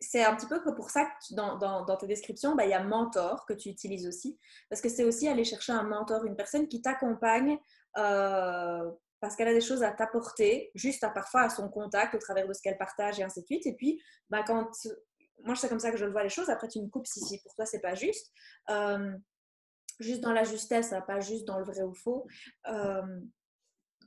c'est un petit peu pour ça que dans tes descriptions, il y a mentor que tu utilises aussi, parce que c'est aussi aller chercher un mentor, une personne qui t'accompagne parce qu'elle a des choses à t'apporter, juste parfois à son contact, au travers de ce qu'elle partage et ainsi de suite. Et puis, moi, c'est comme ça que je le vois les choses. Après, tu me coupes si pour toi, c'est pas juste. Juste dans la justesse, pas juste dans le vrai ou faux.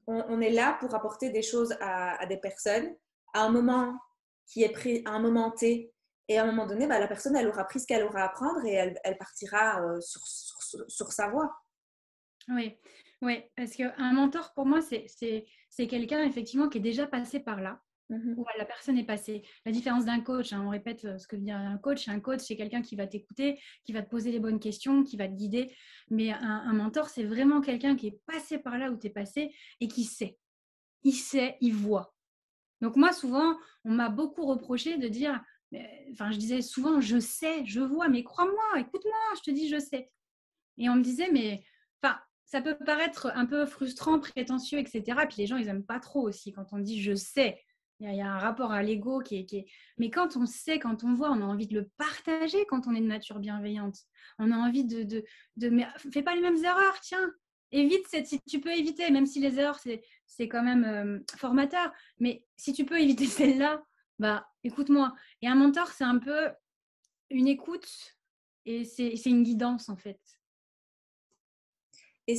On est là pour apporter des choses à des personnes à un moment qui est pris, à un moment T. Et à un moment donné, la personne, elle aura pris ce qu'elle aura à apprendre et elle partira sur sa voie. Oui, oui, parce qu'un mentor, pour moi, c'est quelqu'un, effectivement, qui est déjà passé par là, où la personne est passée. La différence d'un coach, hein, on répète ce que veut dire un coach, c'est quelqu'un qui va t'écouter, qui va te poser les bonnes questions, qui va te guider. Mais un mentor, c'est vraiment quelqu'un qui est passé par là où tu es passé et qui sait. Il sait, il voit. Donc moi, souvent, on m'a beaucoup reproché de dire, je disais souvent, je sais, je vois, mais crois-moi, écoute-moi, je te dis, je sais. Et on me disait, mais ça peut paraître un peu frustrant, prétentieux, etc. Puis les gens, ils n'aiment pas trop aussi quand on dit je sais. Il y a un rapport à l'ego qui est... Mais quand on sait, quand on voit, on a envie de le partager quand on est de nature bienveillante. On a envie mais fais pas les mêmes erreurs, tiens. Évite si tu peux éviter, même si les erreurs, c'est quand même formateur. Mais si tu peux éviter celle-là, écoute-moi. Et un mentor, c'est un peu une écoute et c'est une guidance, en fait. Et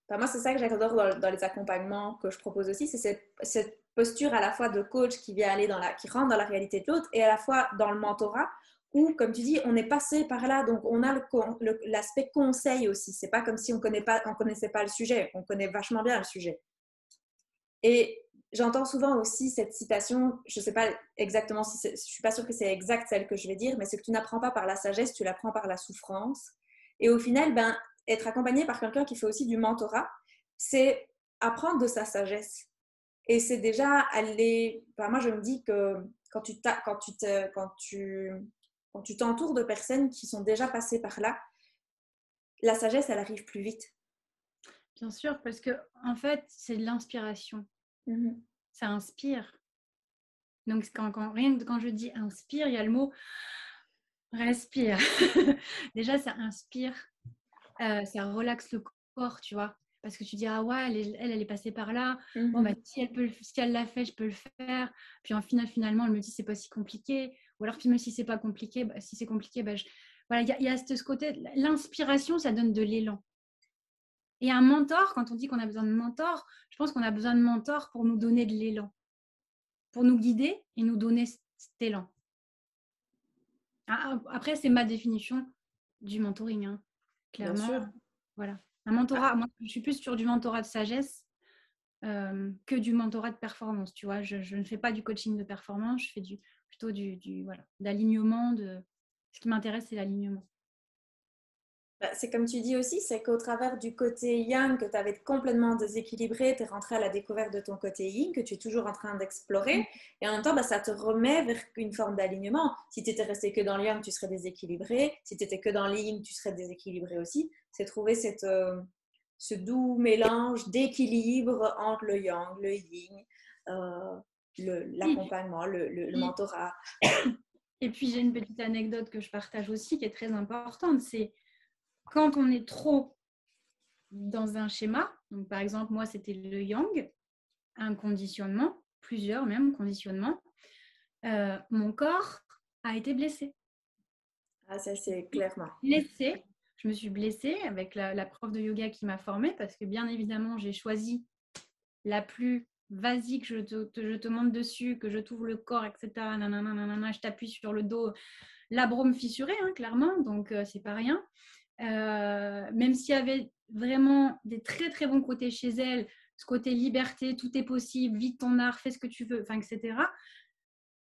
moi, c'est ça que j'adore dans les accompagnements que je propose aussi, c'est cette posture à la fois de coach qui vient qui rentre dans la réalité de l'autre et à la fois dans le mentorat où, comme tu dis, on est passé par là, donc on a l'aspect conseil aussi. C'est pas comme si on connaissait pas le sujet, on connaît vachement bien le sujet. Et j'entends souvent aussi cette citation, je sais pas exactement je suis pas sûre que c'est exact celle que je vais dire, mais c'est que tu n'apprends pas par la sagesse, tu l'apprends par la souffrance. Et au final, être accompagné par quelqu'un qui fait aussi du mentorat, c'est apprendre de sa sagesse. Et c'est déjà aller. Enfin, moi, je me dis que quand tu t'entoures de personnes qui sont déjà passées par là, la sagesse, elle arrive plus vite. Bien sûr, parce que en fait, c'est de l'inspiration. Ça inspire. Donc, rien que quand je dis inspire, il y a le mot respire. Déjà, ça inspire, ça relaxe le corps, tu vois. Parce que tu dis, ah ouais, elle est passée par là. Bon, bah, si elle l'a fait, je peux le faire. Puis en final, finalement, elle me dit, c'est pas si compliqué. Ou alors, même si c'est pas compliqué, bah, si c'est compliqué, bah, voilà, il y a ce côté, l'inspiration, ça donne de l'élan. Et un mentor, quand on dit qu'on a besoin de mentor, je pense qu'on a besoin de mentor pour nous donner de l'élan, pour nous guider et nous donner cet élan. Après, c'est ma définition du mentoring, hein. Clairement. Bien sûr. Voilà. Un mentorat, moi, je suis plus sur du mentorat de sagesse que du mentorat de performance. Tu vois, je ne fais pas du coaching de performance, je fais plutôt voilà, d'alignement. Ce qui m'intéresse, c'est l'alignement. C'est comme tu dis aussi, c'est qu'au travers du côté yang que tu avais complètement déséquilibré, tu es rentré à la découverte de ton côté yin que tu es toujours en train d'explorer. Et en même temps, ça te remet vers une forme d'alignement. Si tu étais resté que dans le yang, tu serais déséquilibré. Si tu étais que dans le yin, tu serais déséquilibré aussi. C'est trouver ce doux mélange d'équilibre entre le yang, le yin, l'accompagnement, le mentorat. Et puis, j'ai une petite anecdote que je partage aussi qui est très importante. C'est quand on est trop dans un schéma, donc par exemple, moi, c'était le yang, un conditionnement, plusieurs même conditionnements, mon corps a été blessé. Ah, ça, c'est clairement. Blessée. Je me suis blessée avec la prof de yoga qui m'a formée parce que bien évidemment, j'ai choisi la plus vas-y que je te monte dessus, que je t'ouvre le corps, etc. Nanana, je t'appuie sur le dos, la brome fissurée, hein, clairement, donc c'est pas rien. Même s'il y avait vraiment des très très bons côtés chez elle, ce côté liberté, tout est possible, vis ton art, fais ce que tu veux, enfin, etc.,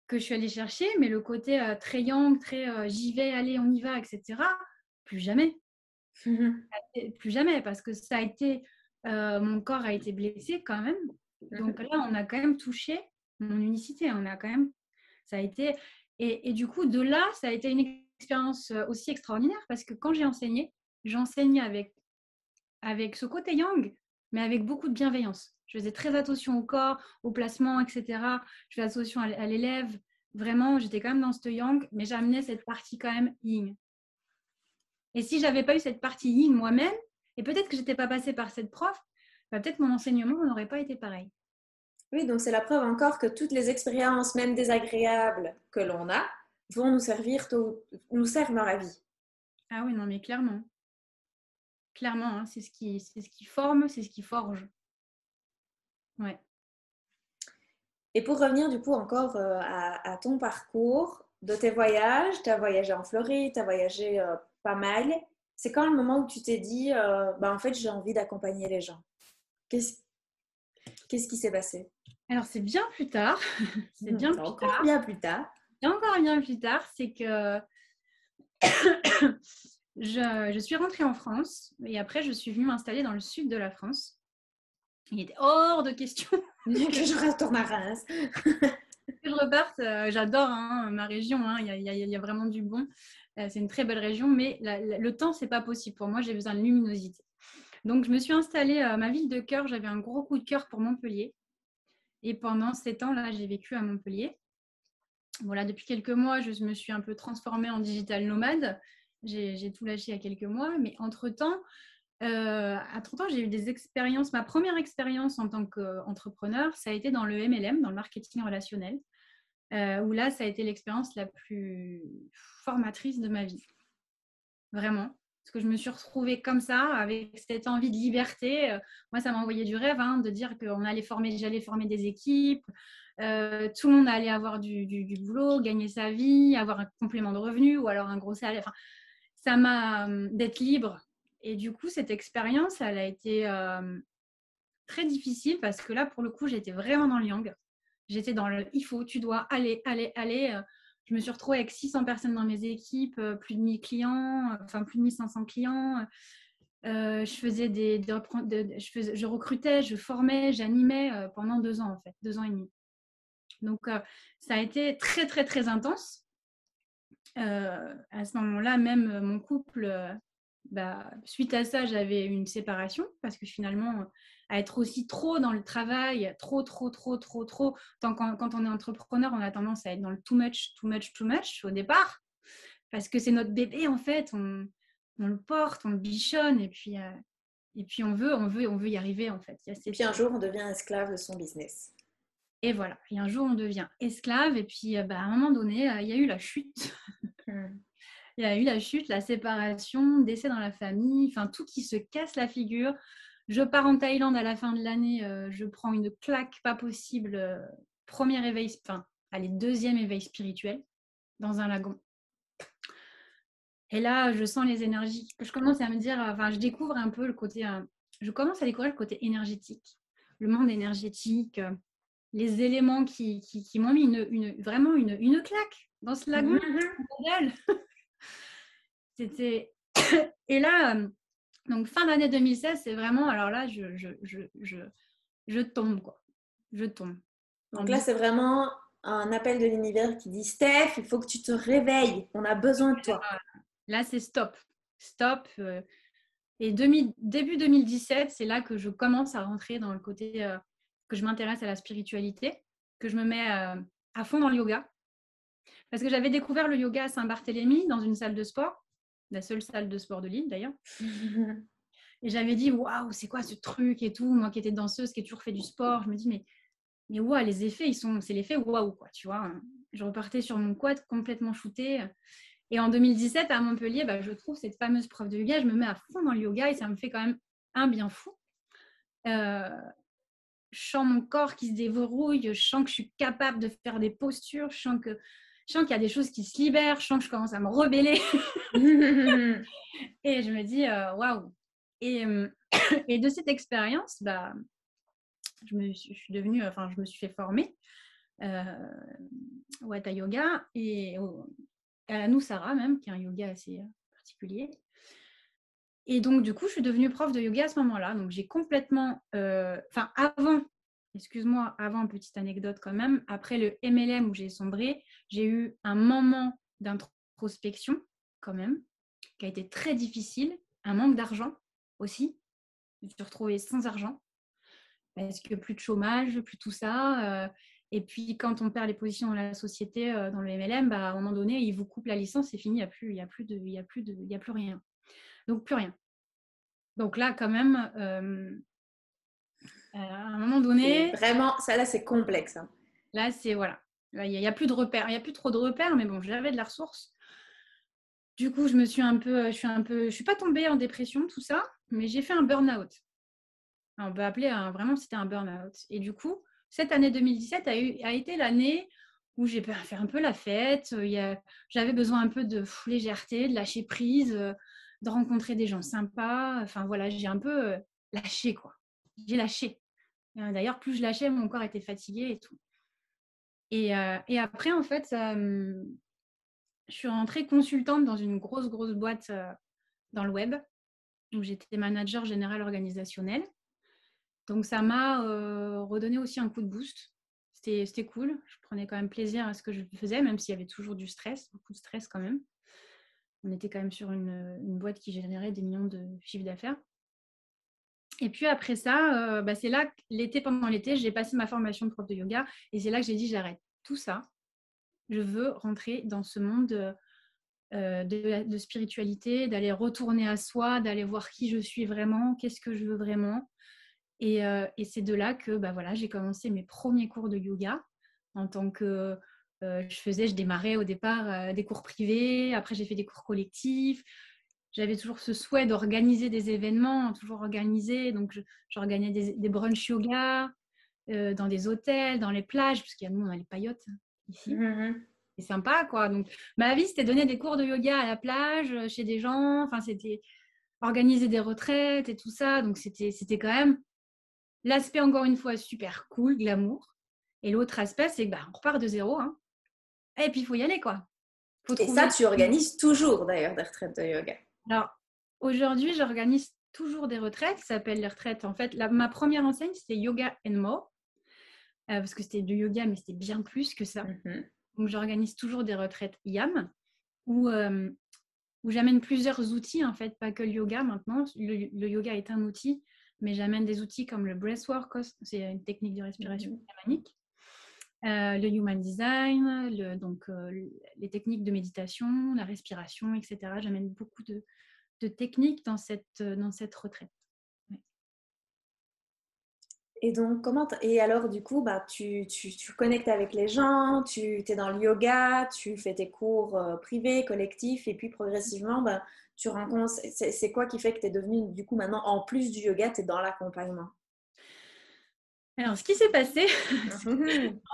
que je suis allée chercher, mais le côté très yang, très j'y vais, allez, on y va, etc., plus jamais. Plus jamais, parce que ça a été, mon corps a été blessé quand même. Donc là, on a quand même touché mon unicité. On a quand même, ça a été, et du coup, de là, ça a été une expérience aussi extraordinaire parce que quand j'enseignais avec ce côté yang, mais avec beaucoup de bienveillance. Je faisais très attention au corps, au placement, etc. Je faisais attention à l'élève. Vraiment, j'étais quand même dans ce yang, mais j'amenais cette partie quand même yin. Et si j'avais pas eu cette partie yin moi-même, et peut-être que j'étais pas passée par cette prof, peut-être mon enseignement n'aurait pas été pareil. Oui, donc c'est la preuve encore que toutes les expériences, même désagréables que l'on a, vont nous nous servent dans la vie. Ah oui, non, mais clairement. Clairement, hein, c'est ce qui forme, c'est ce qui forge. Ouais. Et pour revenir du coup encore à ton parcours, de tes voyages, tu as voyagé en Floride, tu as voyagé pas mal. C'est quand le moment où tu t'es dit, en fait, j'ai envie d'accompagner les gens? Qu'est-ce qui s'est passé? Alors, c'est bien plus tard. C'est bien plus Encore tard. bien plus tard. Et encore bien plus tard, c'est que je suis rentrée en France et après, je suis venue m'installer dans le sud de la France. Il était hors de question que je retourne à Reims. que je reparte. J'adore hein, ma région, hein, il y a vraiment du bon. C'est une très belle région, mais le temps, c'est pas possible. Pour moi, j'ai besoin de luminosité. Donc, je me suis installée à ma ville de cœur. J'avais un gros coup de cœur pour Montpellier. Et pendant 7 ans, là, j'ai vécu à Montpellier. Voilà, depuis quelques mois, je me suis un peu transformée en digital nomade. J'ai tout lâché il y a quelques mois. Mais entre-temps, à 30 ans, j'ai eu des expériences. Ma première expérience en tant qu'entrepreneur, ça a été dans le MLM, dans le marketing relationnel, où là, ça a été l'expérience la plus formatrice de ma vie. Vraiment. Parce que je me suis retrouvée comme ça, avec cette envie de liberté. Moi, ça m'a envoyé du rêve hein, de dire que j'allais former des équipes. Tout le monde allait avoir du boulot, gagner sa vie, avoir un complément de revenu ou alors un gros salaire. Enfin, ça m'a d'être libre. Et du coup, cette expérience, elle a été très difficile parce que là, pour le coup, j'étais vraiment dans le yang. J'étais dans le il faut, tu dois, aller. Je me suis retrouvée avec 600 personnes dans mes équipes, plus de 1000 clients, enfin plus de 1500 clients. Je recrutais, je formais, j'animais pendant 2 ans en fait, 2 ans et demi. Donc ça a été très très très intense. À ce moment-là, même mon couple, suite à ça, j'avais une séparation parce que finalement, à être aussi trop dans le travail, trop. Quand on est entrepreneur, on a tendance à être dans le too much au départ parce que c'est notre bébé en fait. On le porte, on le bichonne et puis on veut y arriver en fait. Puis un jour, on devient esclave de son business. Et voilà. Et un jour, on devient esclave. Et puis, à un moment donné, il y a eu la chute. Il y a eu la chute, la séparation, décès dans la famille, enfin tout qui se casse la figure. Je pars en Thaïlande à la fin de l'année, je prends une claque pas possible. Premier éveil, deuxième éveil spirituel dans un lagon. Et là, je sens les énergies. Je commence à me dire, je découvre un peu le côté, je commence à découvrir le côté énergétique, le monde énergétique, les éléments qui m'ont mis vraiment une claque dans ce lagon. C'était et là, donc fin d'année 2016, c'est vraiment, alors là, je tombe quoi, je tombe. Donc là, c'est vraiment un appel de l'univers qui dit Steph, il faut que tu te réveilles, on a besoin de toi. Là, c'est stop. Et début 2017, c'est là que je commence à rentrer dans le côté que je m'intéresse à la spiritualité, que je me mets à fond dans le yoga. Parce que j'avais découvert le yoga à Saint-Barthélemy dans une salle de sport, la seule salle de sport de l'île d'ailleurs. Et j'avais dit, waouh, c'est quoi ce truc et tout. Moi qui étais danseuse, qui ai toujours fait du sport, je me dis, mais waouh, les effets, c'est l'effet waouh, quoi, tu vois. Je repartais sur mon quad complètement shootée. Et en 2017, à Montpellier, je trouve cette fameuse prof de yoga, je me mets à fond dans le yoga et ça me fait quand même un bien fou. Je sens mon corps qui se déverrouille, je sens que je suis capable de faire des postures, je sens qu'il y a des choses qui se libèrent, je sens que je commence à me rebeller. Et je me dis, waouh. Et de cette expérience, je me suis fait former au Hatha Yoga et à la Nusara même, qui est un yoga assez particulier. Et donc, du coup, je suis devenue prof de yoga à ce moment-là. Donc, j'ai complètement... avant, petite anecdote quand même, après le MLM où j'ai sombré, j'ai eu un moment d'introspection quand même, qui a été très difficile, un manque d'argent aussi. Je me suis retrouvée sans argent, parce que plus de chômage, plus tout ça. Et puis, quand on perd les positions dans la société, dans le MLM, à un moment donné, ils vous coupent la licence, c'est fini, il n'y a plus rien. Donc, plus rien. Donc là, quand même, à un moment donné... Vraiment, ça là, c'est complexe. Hein. Là, c'est, voilà. Il n'y a plus de repères. Il n'y a plus trop de repères, mais bon, j'avais de la ressource. Du coup, je suis pas tombée en dépression, tout ça, mais j'ai fait un burn-out. On peut appeler vraiment, c'était un burn-out. Et du coup, cette année 2017 a été l'année où j'ai fait un peu la fête. J'avais besoin un peu de légèreté, de lâcher prise, de rencontrer des gens sympas. Enfin voilà, j'ai un peu lâché quoi. J'ai lâché. D'ailleurs, plus je lâchais, mon corps était fatigué et tout. Et après, en fait, je suis rentrée consultante dans une grosse boîte dans le web où j'étais manager général organisationnel. Donc, ça m'a redonné aussi un coup de boost. C'était cool. Je prenais quand même plaisir à ce que je faisais, même s'il y avait toujours du stress, beaucoup de stress quand même. On était quand même sur une boîte qui générait des millions de chiffres d'affaires. Et puis après ça, c'est là, pendant l'été, j'ai passé ma formation de prof de yoga. Et c'est là que j'ai dit, j'arrête tout ça. Je veux rentrer dans ce monde de spiritualité, d'aller retourner à soi, d'aller voir qui je suis vraiment, qu'est-ce que je veux vraiment. Et c'est de là que j'ai commencé mes premiers cours de yoga en tant que je démarrais au départ des cours privés, après j'ai fait des cours collectifs. J'avais toujours ce souhait d'organiser des événements, toujours organisé. Donc j'organisais des brunchs yoga dans des hôtels, dans les plages, parce qu'il y a nous on a les paillotes ici. C'est sympa quoi. Donc ma vie c'était donner des cours de yoga à la plage, chez des gens. Enfin c'était organiser des retraites et tout ça. Donc c'était quand même l'aspect, encore une fois, super cool, glamour. Et l'autre aspect, c'est que on repart de zéro. Hein. Et puis, il faut y aller, quoi. Et ça, tu organises toujours, d'ailleurs, des retraites de yoga. Alors, aujourd'hui, j'organise toujours des retraites qui s'appellent les retraites. En fait, ma première enseigne, c'était Yoga and More, parce que c'était du yoga, mais c'était bien plus que ça. Donc, j'organise toujours des retraites YAM où j'amène plusieurs outils, en fait, pas que le yoga maintenant. Le yoga est un outil, mais j'amène des outils comme le breathwork, c'est une technique de respiration chamanique, le human design, les techniques de méditation, la respiration, etc. J'amène beaucoup de techniques dans cette retraite. Ouais. Et donc, et alors, du coup, tu connectes avec les gens, tu es dans le yoga, tu fais tes cours privés, collectifs, et puis progressivement, tu rencontres. C'est quoi qui fait que tu es devenue, du coup, maintenant, en plus du yoga, tu es dans l'accompagnement? Alors, ce qui s'est passé,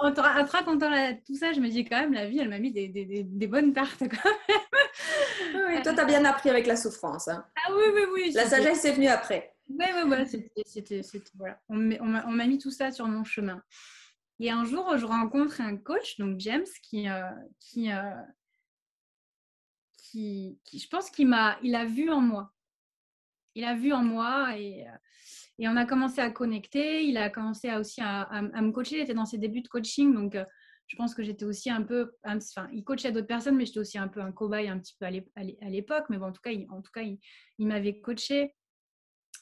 après quand tout ça, je me dis quand même, la vie, elle m'a mis des bonnes tartes quand même. Oui, toi, tu as bien appris avec la souffrance. Hein. Ah oui, oui, oui. La sagesse est venue après. Oui, voilà, voilà. On m'a mis tout ça sur mon chemin. Et un jour, je rencontre un coach, donc James, qui je pense il a vu en moi. Il a vu en moi et on a commencé à connecter. Il a commencé aussi à me coacher. Il était dans ses débuts de coaching, donc je pense que j'étais aussi un peu. Enfin, il coachait d'autres personnes, mais j'étais aussi un peu un cobaye un petit peu à l'époque. Mais bon, en tout cas, il m'avait coaché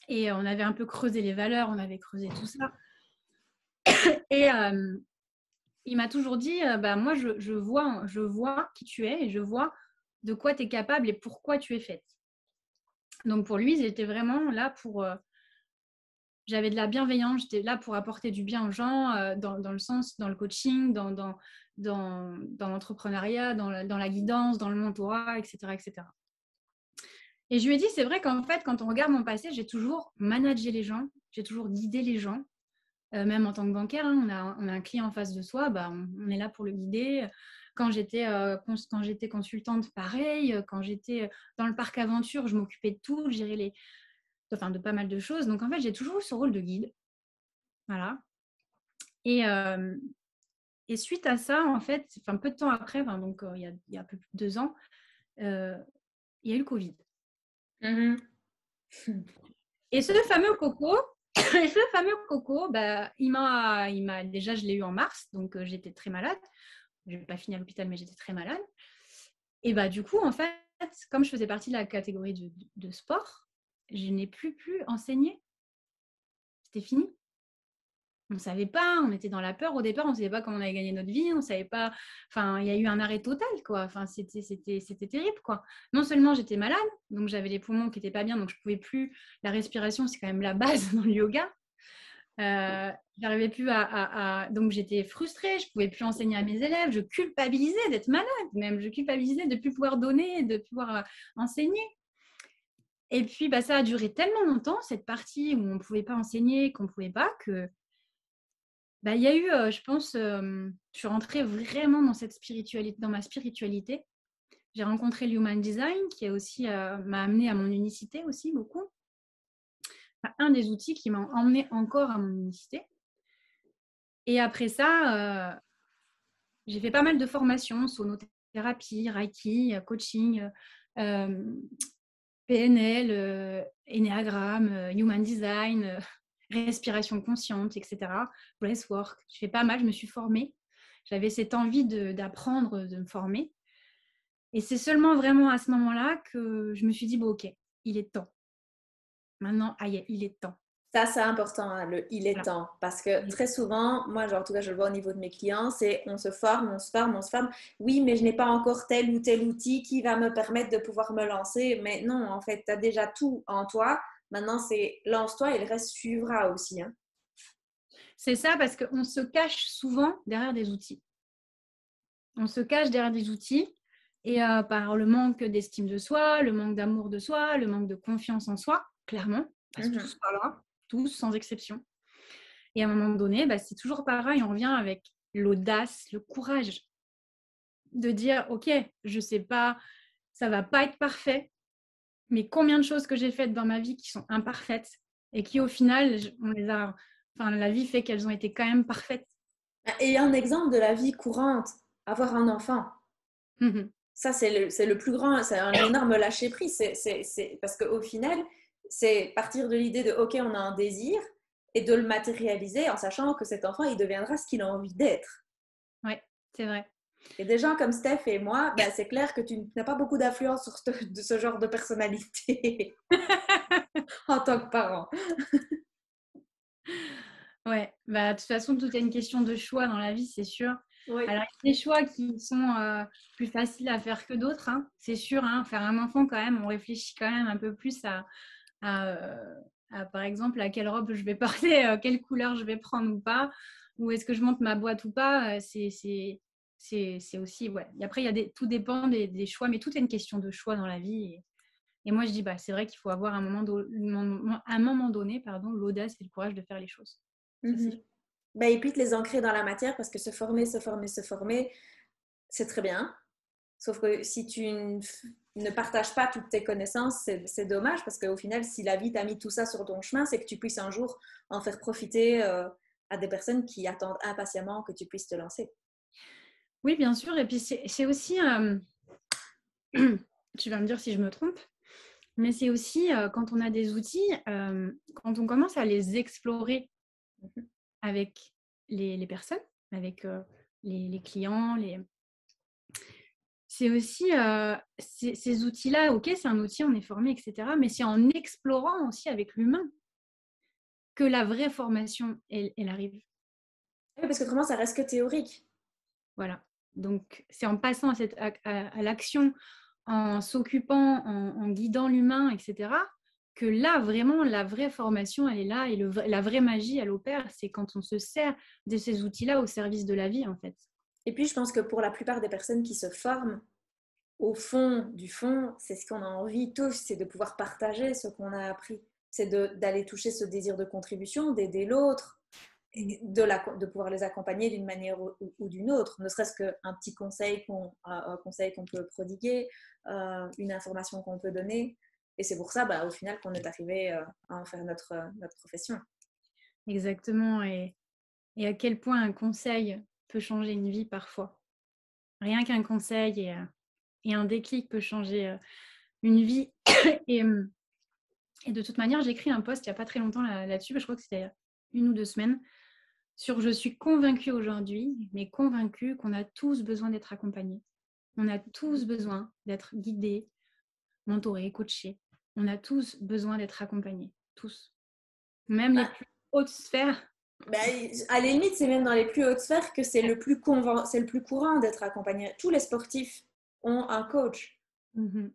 et on avait un peu creusé les valeurs, on avait creusé tout ça. Et il m'a toujours dit, moi, je vois qui tu es et je vois de quoi tu es capable et pourquoi tu es faite. Donc pour lui, j'étais vraiment là pour... j'avais de la bienveillance, j'étais là pour apporter du bien aux gens, dans le sens, dans le coaching, dans l'entrepreneuriat, dans la guidance, dans le mentorat, etc., etc. Et je lui ai dit, c'est vrai qu'en fait, quand on regarde mon passé, j'ai toujours managé les gens, j'ai toujours guidé les gens. Même en tant que bancaire, hein, on a un client en face de soi, on est là pour le guider. Quand j'étais consultante, pareil. Quand j'étais dans le parc aventure, je m'occupais de tout, je gérais de pas mal de choses. Donc en fait, j'ai toujours eu ce rôle de guide. Voilà. Et suite à ça, en fait, peu de temps après, donc il y a un peu plus de 2 ans, il y a eu le Covid. Et ce fameux coco, déjà, je l'ai eu en mars, donc j'étais très malade. Je n'ai pas fini à l'hôpital, mais j'étais très malade. Et du coup, en fait, comme je faisais partie de la catégorie de sport, je n'ai plus pu enseigner. C'était fini. On ne savait pas, on était dans la peur au départ, on ne savait pas comment on allait gagner notre vie, on ne savait pas. Enfin, il y a eu un arrêt total, quoi. Enfin, c'était terrible, quoi. Non seulement j'étais malade, donc j'avais les poumons qui n'étaient pas bien, donc je ne pouvais plus. La respiration, c'est quand même la base dans le yoga. J'arrivais plus donc j'étais frustrée, je pouvais plus enseigner à mes élèves, je culpabilisais d'être malade, même je culpabilisais de plus pouvoir donner, de plus pouvoir enseigner. Et puis ça a duré tellement longtemps, cette partie où on ne pouvait pas enseigner, qu'on ne pouvait pas, que il y a eu, je pense, je suis rentrée vraiment dans cette spiritualité, dans ma spiritualité. J'ai rencontré le Human Design qui a aussi m'a amenée à mon unicité aussi beaucoup. Un des outils qui m'a emmenée encore à mon unicité. Et après ça, j'ai fait pas mal de formations, sonothérapie, Reiki, coaching, PNL, Enneagramme, Human Design, respiration consciente, etc. Breathwork, je fais pas mal, je me suis formée. J'avais cette envie d'apprendre, de me former. Et c'est seulement vraiment à ce moment-là que je me suis dit, ok, il est temps. Maintenant, il est temps. Ça, c'est important, hein, il est temps. Parce que très souvent, moi, en tout cas, je le vois au niveau de mes clients, c'est on se forme. Oui, mais je n'ai pas encore tel ou tel outil qui va me permettre de pouvoir me lancer. Mais non, en fait, tu as déjà tout en toi. Maintenant, c'est lance-toi et le reste suivra aussi. Hein. C'est ça, parce qu'on se cache souvent derrière des outils. On se cache derrière des outils et par le manque d'estime de soi, le manque d'amour de soi, le manque de confiance en soi, clairement, parce que tous par là, tous sans exception. Et à un moment donné, c'est toujours pareil, on revient avec l'audace, le courage de dire, ok, je sais pas, ça va pas être parfait, mais combien de choses que j'ai faites dans ma vie qui sont imparfaites et qui au final, la vie fait qu'elles ont été quand même parfaites. Et un exemple de la vie courante, avoir un enfant. Ça, c'est le plus grand, c'est un énorme lâcher-prise. C'est parce qu'au final, c'est partir de l'idée de OK, on a un désir et de le matérialiser en sachant que cet enfant, il deviendra ce qu'il a envie d'être. Oui, c'est vrai. Et des gens comme Steph et moi, ben, c'est clair que tu n'as pas beaucoup d'influence sur ce genre de personnalité en tant que parent. Ouais, bah, de toute façon, tout est une question de choix dans la vie, c'est sûr. Oui. Alors, il y a des choix qui sont plus faciles à faire que d'autres, hein, c'est sûr. Hein. Faire un enfant, quand même, on réfléchit quand même un peu plus à, euh, par exemple, à quelle robe je vais porter, quelle couleur je vais prendre ou pas, ou est-ce que je monte ma boîte ou pas. C'est aussi, ouais. Et après, tout dépend des choix, mais tout est une question de choix dans la vie. Et moi, je dis, bah, c'est vrai qu'il faut avoir un moment donné, pardon, l'audace et le courage de faire les choses. Ça, c'est Mm-hmm. Ben, et puis de les ancrer dans la matière parce que se former, c'est très bien. Sauf que si tu ne partages pas toutes tes connaissances, c'est dommage parce qu'au final, si la vie t'a mis tout ça sur ton chemin, c'est que tu puisses un jour en faire profiter à des personnes qui attendent impatiemment que tu puisses te lancer. Oui, bien sûr. Et puis, c'est aussi, tu vas me dire si je me trompe, mais c'est aussi quand on a des outils, quand on commence à les explorer avec les personnes, avec les clients, c'est aussi ces outils-là, ok, c'est un outil, on est formé, etc. Mais c'est en explorant aussi avec l'humain que la vraie formation, elle arrive. Oui, parce que autrement, ça reste que théorique. Voilà. Donc, c'est en passant à l'action, en s'occupant, en guidant l'humain, etc., que là, vraiment, la vraie formation, elle est là et la vraie magie, elle opère. C'est quand on se sert de ces outils-là au service de la vie, en fait. Et puis, je pense que pour la plupart des personnes qui se forment, au fond du fond, c'est ce qu'on a envie tous, c'est de pouvoir partager ce qu'on a appris. C'est d'aller toucher ce désir de contribution, d'aider l'autre, de pouvoir les accompagner d'une manière ou d'une autre, ne serait-ce qu'un petit conseil un conseil qu'on peut prodiguer, une information qu'on peut donner. Et c'est pour ça, bah, au final, qu'on est arrivé à en faire notre profession. Exactement. Et à quel point un conseil peut changer une vie parfois. Rien qu'un conseil et un déclic peut changer une vie. Et, et de toute manière, j'ai écrit un post il n'y a pas très longtemps là-dessus, je crois que c'était une ou 2 semaines, sur je suis convaincue aujourd'hui, mais convaincue qu'on a tous besoin d'être accompagnés. On a tous besoin d'être guidés, mentorés, coachés. On a tous besoin d'être accompagnés. Tous. Même les Bah, plus hautes sphères. bah, à la limite, c'est même dans les plus hautes sphères que c'est le plus courant d'être accompagné. Tous les sportifs ont un coach. Mhm.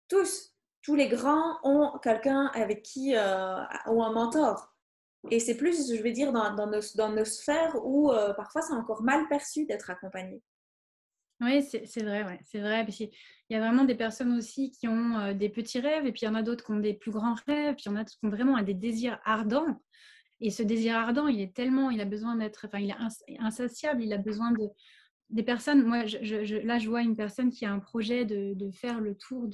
Tous. Tous les grands ont quelqu'un avec qui, ou un mentor. Et c'est plus, je vais dire, dans nos sphères où parfois c'est encore mal perçu d'être accompagné. Oui, c'est vrai, ouais, c'est vrai. Puis il y a vraiment des personnes aussi qui ont des petits rêves, et puis il y en a d'autres qui ont des plus grands rêves, puis il y en a d'autres qui ont vraiment des désirs ardents. Et ce désir ardent, il a besoin d'être, enfin, il est insatiable, il a besoin des personnes. Moi, là, je vois une personne qui a un projet de faire le tour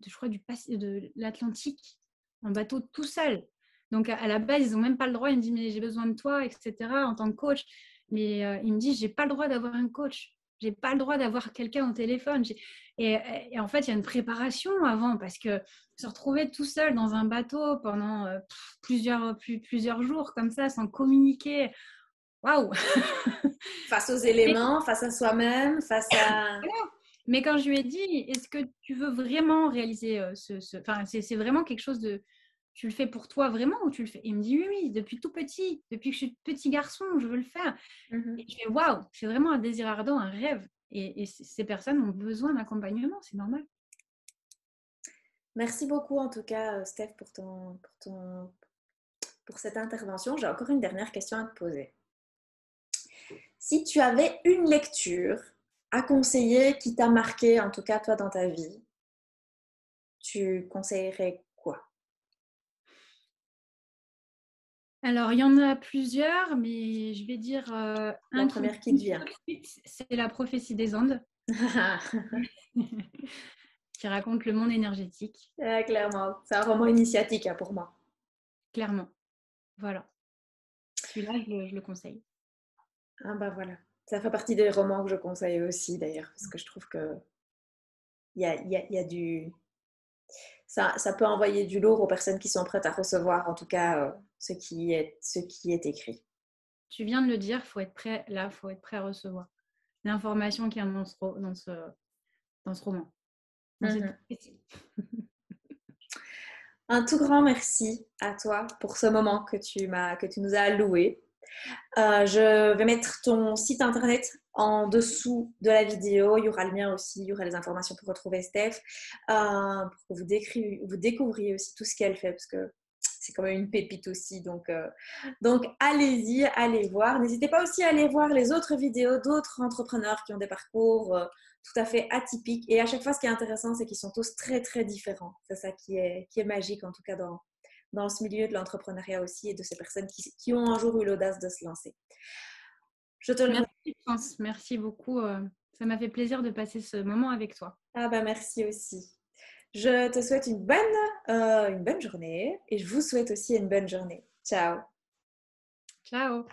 je crois, de l'Atlantique en bateau tout seul. Donc, à la base, ils n'ont même pas le droit. Il me dit, mais j'ai besoin de toi, etc., en tant que coach. Mais il me dit, j'ai pas le droit d'avoir un coach. J'ai pas le droit d'avoir quelqu'un au téléphone. Et en fait, il y a une préparation avant parce que se retrouver tout seul dans un bateau pendant plusieurs jours comme ça, sans communiquer, waouh! Face aux éléments, face à soi-même, face à... Mais quand je lui ai dit, est-ce que tu veux vraiment réaliser Enfin, c'est vraiment quelque chose de... Tu le fais pour toi vraiment ou tu le fais? Il me dit oui, oui, depuis tout petit, depuis que je suis petit garçon, je veux le faire. Et je fais waouh, c'est vraiment un désir ardent, un rêve. Et ces personnes ont besoin d'accompagnement, c'est normal. Merci beaucoup en tout cas, Steph, pour cette intervention. J'ai encore une dernière question à te poser. Si tu avais une lecture à conseiller qui t'a marqué, en tout cas toi dans ta vie, tu conseillerais quoi? Alors, il y en a plusieurs, mais je vais dire La un qui me première qui te vient vient. tout de suite, c'est La prophétie des Andes, qui raconte le monde énergétique, Ah, clairement, c'est un roman initiatique hein, pour moi. clairement. Voilà, celui-là, je le conseille. Ah bah voilà, ça fait partie des romans que je conseille aussi d'ailleurs, parce que je trouve que il y a du... ça peut envoyer du lourd aux personnes qui sont prêtes à recevoir, en tout cas, ce qui est écrit. Tu viens de le dire, il faut être prêt là, il faut être prêt à recevoir l'information qui est dans ce roman. Dans cette récit. Un tout grand merci à toi pour ce moment que tu nous as alloué. Je vais mettre ton site internet en dessous de la vidéo. Il y aura le mien aussi, il y aura les informations pour retrouver Steph, pour que vous découvriez aussi tout ce qu'elle fait, parce que c'est quand même une pépite aussi. Donc allez-y, allez voir. N'hésitez pas aussi à aller voir les autres vidéos d'autres entrepreneurs qui ont des parcours tout à fait atypiques. Et à chaque fois, ce qui est intéressant, c'est qu'ils sont tous très, très différents. C'est ça qui est magique, en tout cas dans ce milieu de l'entrepreneuriat aussi, et de ces personnes qui ont un jour eu l'audace de se lancer. Je te remercie. Merci, France. Merci beaucoup. Ça m'a fait plaisir de passer ce moment avec toi. Ah bah merci aussi. Je te souhaite une bonne journée et je vous souhaite aussi une bonne journée. Ciao. Ciao.